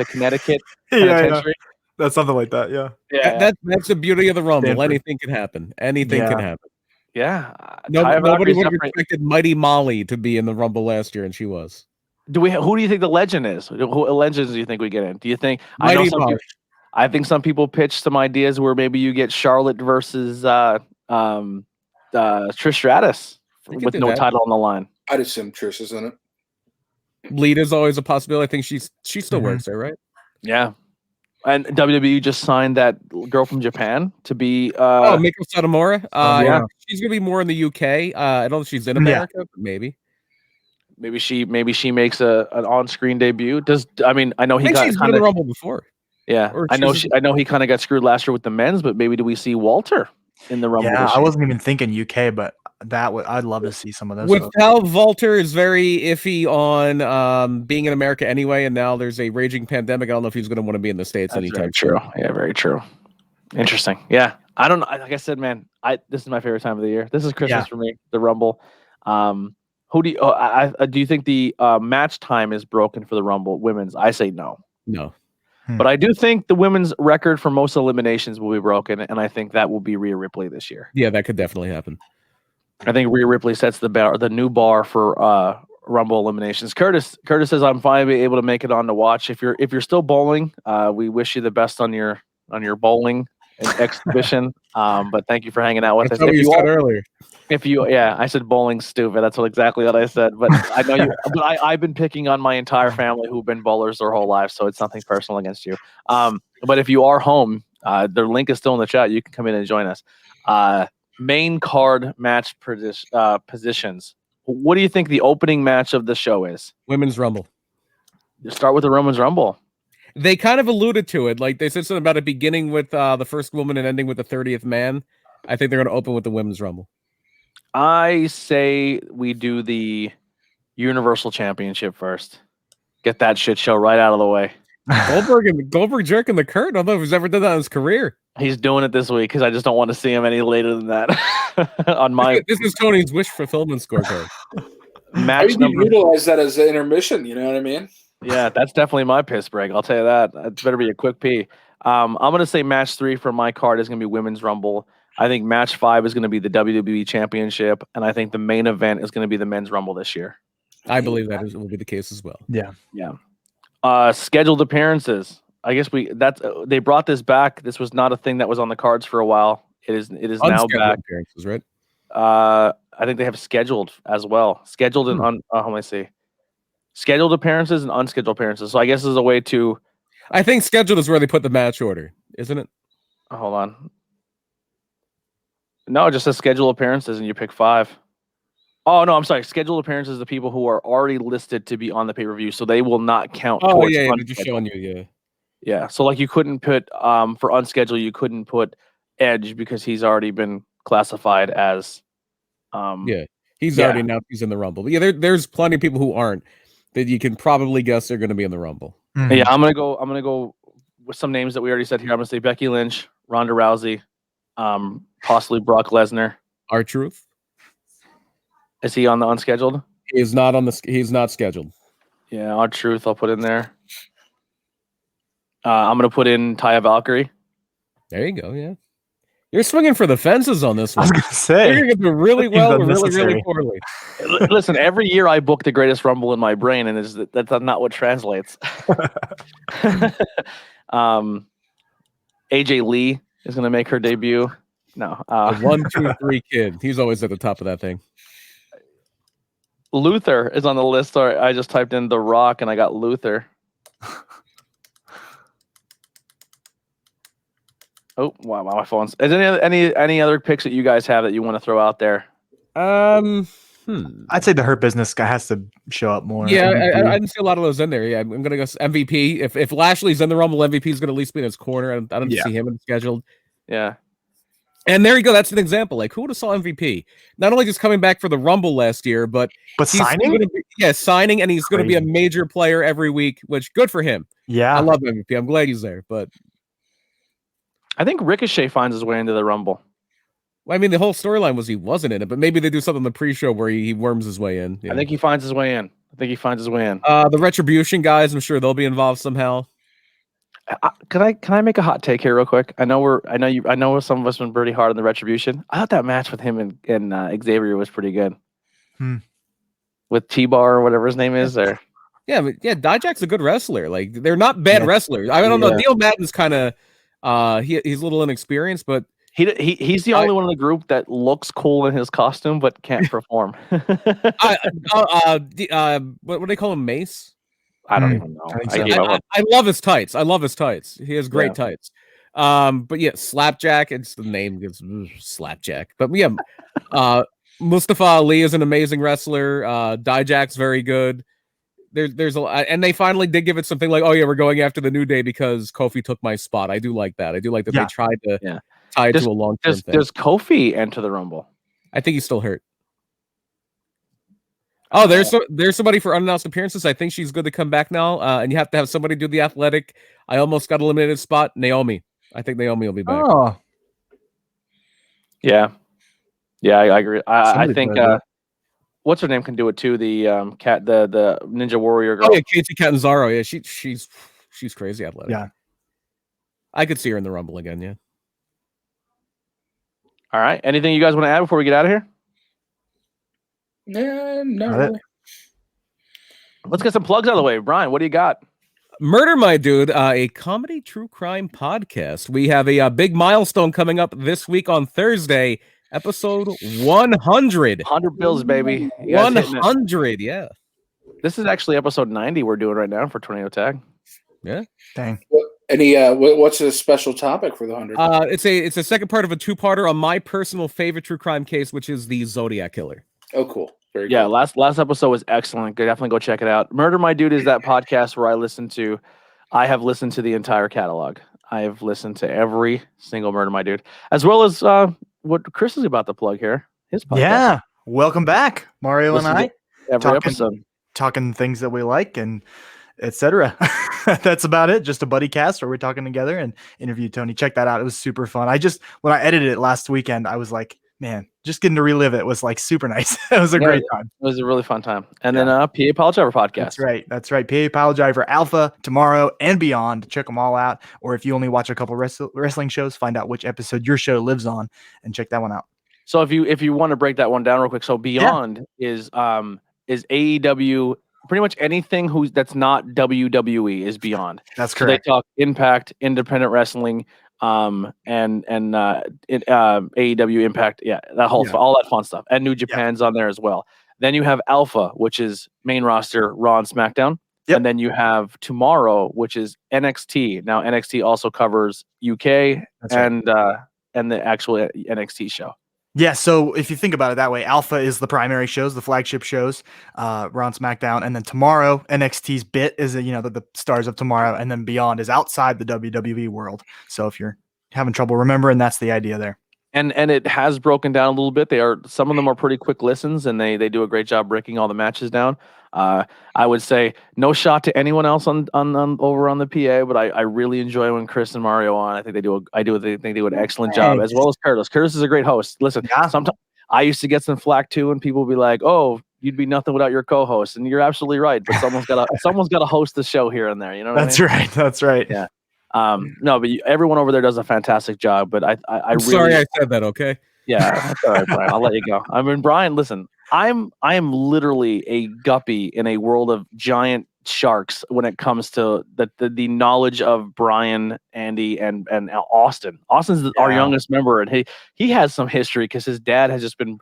Connecticut. Yeah. That's something like that. Yeah. That's the beauty of the Rumble. Stanford. Anything can happen. Anything can happen. Yeah. Nobody would have expected Mighty Molly to be in the Rumble last year, and she was. Who do you think the legend is? Who legends do you think we get in? Do you think I think some people pitch some ideas where maybe you get Charlotte versus Trish Stratus with no title on the line. I'd assume Trish is in it. Lita's always a possibility. I think she still works there, right? Yeah. And WWE just signed that girl from Japan to be Miko Satomura. She's gonna be more in the UK. I don't know if she's in America, but maybe. Maybe she makes an on-screen debut. I know she's been in the Rumble before. Yeah, I know he kind of got screwed last year with the men's, but maybe do we see Walter in the Rumble? Yeah, I wasn't even thinking UK, but I'd love to see some of those. With how Walter is very iffy on being in America anyway, and now there's a raging pandemic. I don't know if he's going to want to be in the States anytime soon. Yeah, very true. Interesting. Yeah, I don't know. Like I said, man, this is my favorite time of the year. This is Christmas for me. The Rumble. Who do you? Do you think the match time is broken for the Rumble women's? I say no. No. But I do think the women's record for most eliminations will be broken, and I think that will be Rhea Ripley this year. Yeah, that could definitely happen. I think Rhea Ripley sets the new bar for Rumble eliminations. Curtis says I'm finally able to make it on to watch. If you're still bowling, we wish you the best on your bowling exhibition. But thank you for hanging out with us. What you said earlier. I said bowling's stupid. That's exactly what I said. But I know you. But I've been picking on my entire family who've been bowlers their whole life, so it's nothing personal against you. But if you are home, the link is still in the chat. You can come in and join us. Main card match positions. What do you think the opening match of the show is? Women's Rumble. You start with the Women's Rumble. They kind of alluded to it. Like they said something about it beginning with the first woman and ending with the 30th man. I think they're going to open with the Women's Rumble. I say we do the Universal Championship first. Get that shit show right out of the way. Goldberg jerking the Kurt. I don't know if he's ever done that in his career. He's doing it this week because I just don't want to see him any later than that. On my This is Tony's wish fulfillment scorecard. match You number. utilize that as an intermission. You know what I mean? Yeah, that's definitely my piss break. I'll tell you that. It better be a quick pee. I'm gonna say match 3 for my card is gonna be Women's Rumble. I think match 5 is gonna be the WWE Championship, and I think the main event is gonna be the Men's Rumble this year. I believe that will be the case as well. Yeah. Scheduled appearances. I guess they brought this back. This was not a thing that was on the cards for a while. It is now back. Appearances, right? I think they have scheduled as well. Scheduled and how do I say? Scheduled appearances and unscheduled appearances. So I guess this is a way to. I think scheduled is where they put the match order, isn't it? Hold on. No, it just says scheduled appearances and you pick 5. Oh no, I'm sorry. Scheduled appearances are the people who are already listed to be on the pay-per-view, so they will not count. Oh yeah, they're just showing you. Yeah. Yeah. So like you couldn't put for unscheduled, you couldn't put Edge because he's already been classified as. He's already announced he's in the Rumble. But yeah, there's plenty of people who aren't that you can probably guess they're going to be in the Rumble. Mm-hmm. Yeah, I'm gonna go with some names that we already said here. I'm gonna say Becky Lynch, Ronda Rousey, possibly Brock Lesnar. R-Truth. Is he on the unscheduled? He's not scheduled. Yeah, R-Truth I'll put in there. I'm gonna put in Taya Valkyrie. There you go. Yeah, you're swinging for the fences on this one. I was gonna say You're gonna do really well or really poorly. Listen, every year I book the greatest Rumble in my brain, and that's not what translates. AJ Lee is gonna make her debut. No, 1, 2, 3 kid. He's always at the top of that thing. Luther is on the list. Sorry, I just typed in The Rock and I got Luther. Oh wow, my phone's. Is any other picks that you guys have that you want to throw out there? I'd say the Hurt Business guy has to show up more. Yeah, I didn't see a lot of those in there. Yeah, I'm gonna go MVP. If Lashley's in the Rumble, MVP is gonna at least be in his corner. I don't see him in the scheduled. Yeah. And there you go. That's an example. Like, who would have saw MVP? Not only just coming back for the Rumble last year, but signing. Signing, and he's going to be a major player every week. Which good for him. Yeah, I love MVP. I'm glad he's there. But I think Ricochet finds his way into the Rumble. I mean, the whole storyline was he wasn't in it, but maybe they do something in the pre-show where he worms his way in. Yeah. I think he finds his way in. The Retribution guys, I'm sure they'll be involved somehow. Can I make a hot take here real quick? I know some of us been pretty hard on the Retribution. I thought that match with him and Xavier was pretty good. With T-Bar or whatever his name is there. Yeah, but Dijak's a good wrestler. Like, they're not bad wrestlers. I don't know. Neil Madden's kind of he's a little inexperienced, but he's the only one in the group that looks cool in his costume but can't perform. What do they call him? Mace? I don't even know. I love his tights. He has great tights. But yeah, Slapjack. It's the name is Slapjack. But yeah, Mustafa Ali is an amazing wrestler. Dijak's very good. There's a lot, and they finally did give it something like, oh yeah, we're going after the New Day because Kofi took my spot. I do like that. They tried to tie it to a long term thing. Does Kofi enter the Rumble? I think he's still hurt. Oh, there's somebody for unannounced appearances. I think she's good to come back now. And you have to have somebody do the athletic. I almost got eliminated spot. Naomi. I think Naomi will be back. Oh. Yeah. Yeah, I agree. I think what's her name can do it too. The the Ninja Warrior girl. Oh yeah, Katie Catanzaro. Yeah, she's crazy athletic. Yeah. I could see her in the Rumble again, yeah. All right. Anything you guys want to add before we get out of here? Yeah, no. Let's get some plugs out of the way. Brian, what do you got? Murder My Dude, a comedy true crime podcast. We have a big milestone coming up this week on Thursday, episode 100. 100 bills, baby. 100, yeah. This is actually episode 90 we're doing right now for Tornado Tag. Yeah. Dang. What's a special topic for the 100? It's a second part of a two-parter on my personal favorite true crime case, which is the Zodiac Killer. Oh, cool. Very cool. Last episode was excellent. Definitely go check it out. Murder My Dude is that podcast where I have listened to the entire catalog. I have listened to every single Murder My Dude, as well as what Chris is about to plug here. His podcast. Yeah. Welcome back, Mario and I. Every episode. Talking things that we like and etc. That's about it. Just a buddy cast where we're talking together and interview Tony. Check that out. It was super fun. When I edited it last weekend, I was like, man, just getting to relive it was like super nice. It was a Yeah, great time. It was a really fun time. And Yeah. then PA Pile Driver podcast. That's right. That's right. PA Pile Driver Alpha, tomorrow, and beyond. Check them all out. Or if you only watch a couple wrestling shows, find out which episode your show lives on and check that one out. So if you want to break that one down real quick, so Beyond is AEW. Pretty much anything that's not WWE is Beyond. That's So they correct. talk Impact, independent wrestling, and AEW Impact, all that fun stuff, and New Japan's on there as well. Then you have Alpha, which is main roster Raw and SmackDown, and then you have Tomorrow, which is NXT. Now NXT also covers UK and the actual NXT show. Yeah, so if you think about it that way, Alpha is the primary shows, the flagship shows, Raw and SmackDown, and then Tomorrow, NXT's bit is the stars of Tomorrow, and then Beyond is outside the WWE world. So if you're having trouble remembering, that's the idea there. And it has broken down a little bit. Some of them are pretty quick listens, and they do a great job breaking all the matches down. I would say no shot to anyone else on over on the PA, but I really enjoy when Chris and Mario on. I think they do an excellent job, as well as Curtis. Curtis is a great host. Listen, sometimes I used to get some flack too, and people would be like, "Oh, you'd be nothing without your co-host," and you're absolutely right. But someone's got to host the show here and there. You know what I mean? Right. That's right. Yeah. No, but everyone over there does a fantastic job. But I'm really sorry I said that. Okay. Yeah, that's all right, Brian. I'll let you go. I mean, Brian, listen, I am literally a guppy in a world of giant sharks when it comes to the knowledge of Brian, Andy, and Austin. Austin's our youngest member, and he has some history because his dad has just been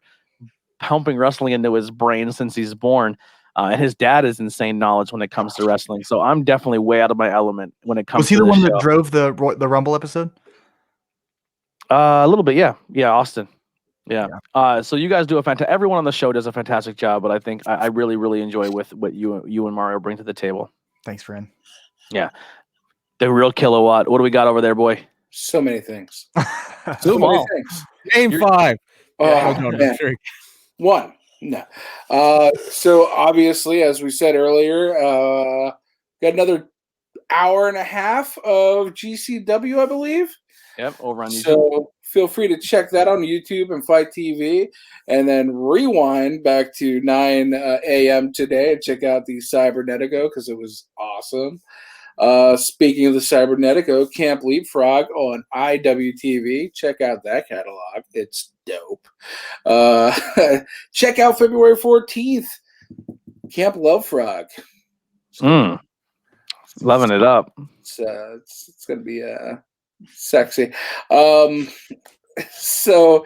pumping wrestling into his brain since he's born. And his dad is insane knowledge when it comes to wrestling. So I'm definitely way out of my element when it comes to this. Was he the one that drove the Rumble episode? A little bit, yeah. Yeah, Austin. Yeah. So you guys do everyone on the show does a fantastic job, but I think I really, really enjoy with what you and Mario bring to the table. Thanks, friend. Yeah. The real kilowatt. What do we got over there, boy? So many things. So many things. Name 5. Man. One. No. So obviously, as we said earlier, got another hour and a half of GCW, I believe. Yep, over on YouTube. So feel free to check that on YouTube and Fight TV, and then rewind back to 9 a.m. today and check out the Cybernetico because it was awesome. Speaking of the Cybernetico, Camp Leapfrog on IWTV. Check out that catalog. It's dope. Check out February 14th, Camp Lovefrog. Loving it up. It's going to be sexy. So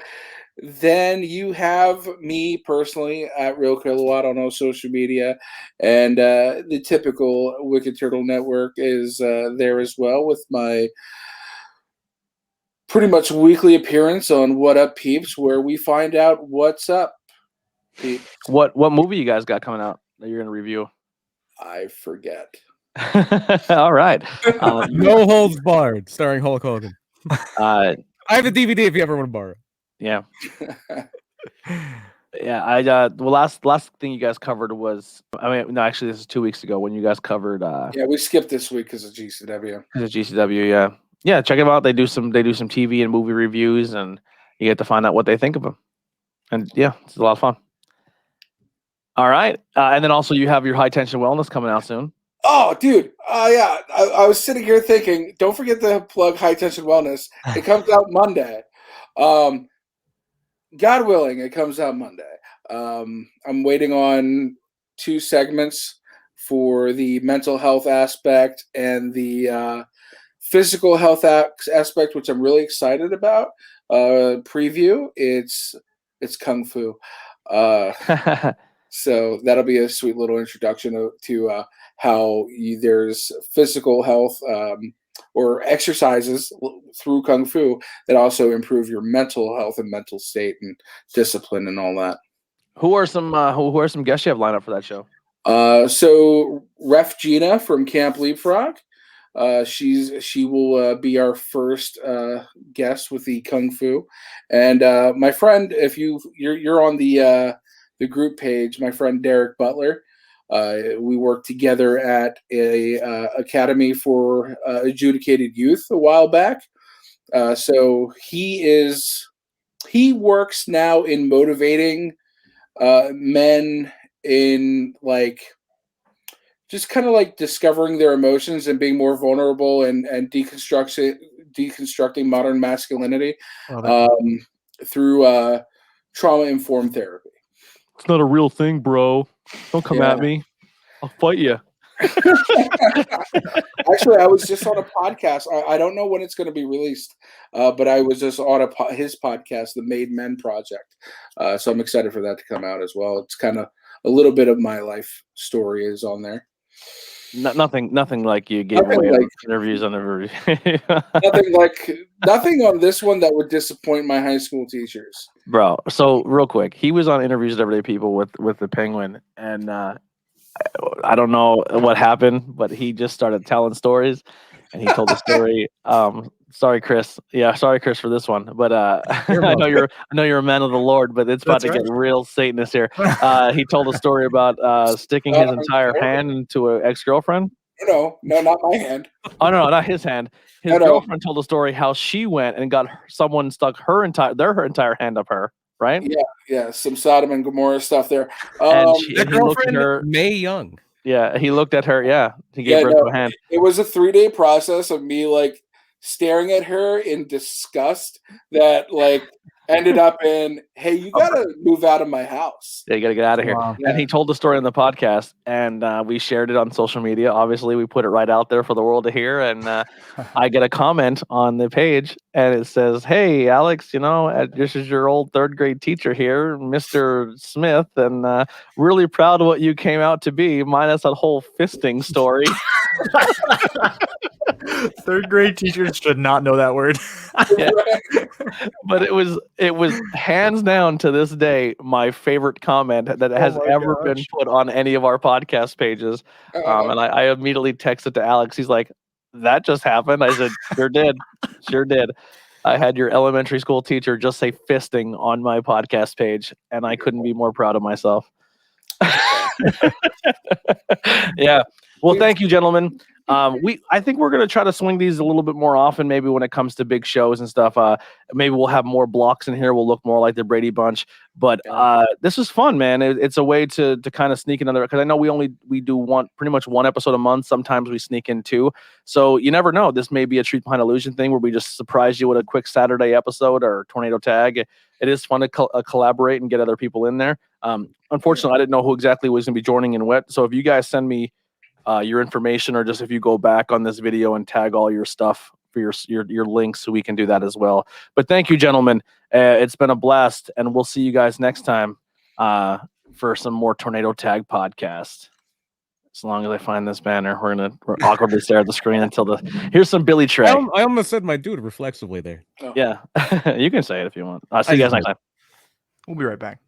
then you have me personally at Real Kilowatt on all social media, and the typical Wicked Turtle Network is there as well with my pretty much weekly appearance on What Up Peeps, where we find out what's up, peeps. What movie you guys got coming out that you're going to review? I forget. All right. No Holds Barred, starring Hulk Hogan. I have a DVD if you ever want to borrow. Yeah. Yeah. Well, last thing you guys covered was, actually, this is 2 weeks ago when you guys covered. Yeah, we skipped this week because of GCW. Yeah. Check them out. They do some TV and movie reviews, and you get to find out what they think of them. And yeah, it's a lot of fun. All right. And then also you have your High Tension Wellness coming out soon. Oh, dude. Yeah. I was sitting here thinking, don't forget to plug High Tension Wellness. It comes out Monday. God willing, it comes out Monday. I'm waiting on 2 segments for the mental health aspect and the physical health aspect, which I'm really excited about. Preview. It's Kung Fu. So that'll be a sweet little introduction to how there's physical health or exercises through Kung Fu that also improve your mental health and mental state and discipline and all that. Who are some guests you have lined up for that show? So Ref Gina from Camp Leapfrog. She will be our first guest with the Kung Fu, and my friend, if you're on the group page, my friend Derek Butler, We worked together at a academy for adjudicated youth a while back. So he works now in motivating men in like just kind of like discovering their emotions and being more vulnerable and deconstructing modern masculinity through trauma-informed therapy. It's not a real thing, bro. Don't come at me. I'll fight you. Actually, I was just on a podcast. I don't know when it's going to be released, but I was just on his podcast, The Made Men Project. So I'm excited for that to come out as well. It's kind of a little bit of my life story is on there. Nothing like you gave away like, interviews on the nothing on this one that would disappoint my high school teachers, bro. So real quick, he was on Interviews with Everyday People with the Penguin, and I don't know what happened, but he just started telling stories, and he told the story. Sorry, Chris. Yeah, sorry, Chris, for this one. But I know you're a man of the Lord, but it's about to get real Satanist here. He told a story about sticking his entire hand into an ex-girlfriend. No, not my hand. Oh no, not his hand. His girlfriend told a story how she went and got someone stuck her entire hand up her. Right? Yeah, some Sodom and Gomorrah stuff there. And that girlfriend, Mae Young. Yeah, he looked at her. Yeah, he gave her a hand. It was a 3-day process of me like staring at her in disgust that like ended up in, hey, you gotta move out of my house. Yeah, you gotta get out of here. Wow. And he told the story on the podcast, and we shared it on social media. Obviously, we put it right out there for the world to hear. And I get a comment on the page, and it says, "Hey, Alex, this is your old 3rd grade teacher here, Mr. Smith, and really proud of what you came out to be, minus that whole fisting story." 3rd grade teachers should not know that word. Yeah. But it was hands down to this day my favorite comment that has ever been put on any of our podcast pages. And I immediately texted to Alex. He's like, "That just happened." I said, sure did. I had your elementary school teacher just say fisting on my podcast page, and I couldn't be more proud of myself. Yeah. Well, thank you, gentlemen. I think we're gonna try to swing these a little bit more often. Maybe when it comes to big shows and stuff. Maybe we'll have more blocks in here. We'll look more like the Brady Bunch. But this is fun, man. It's a way to kind of sneak another, because I know we do pretty much one episode a month. Sometimes we sneak in 2. So you never know. This may be a Truth Behind Illusion thing where we just surprise you with a quick Saturday episode or tornado tag. It is fun to collaborate and get other people in there. Unfortunately, I didn't know who exactly was going to be joining in what. So if you guys send me your information, or just if you go back on this video and tag all your stuff for your links, so we can do that as well. But thank you, gentlemen. It's been a blast, and we'll see you guys next time for some more Tornado Tag podcast. As long as I find this banner, we're awkwardly stare at the screen until here's some Billy Trey. I almost said my dude reflexively there. Yeah, you can say it if you want. I'll see you guys next time. We'll be right back.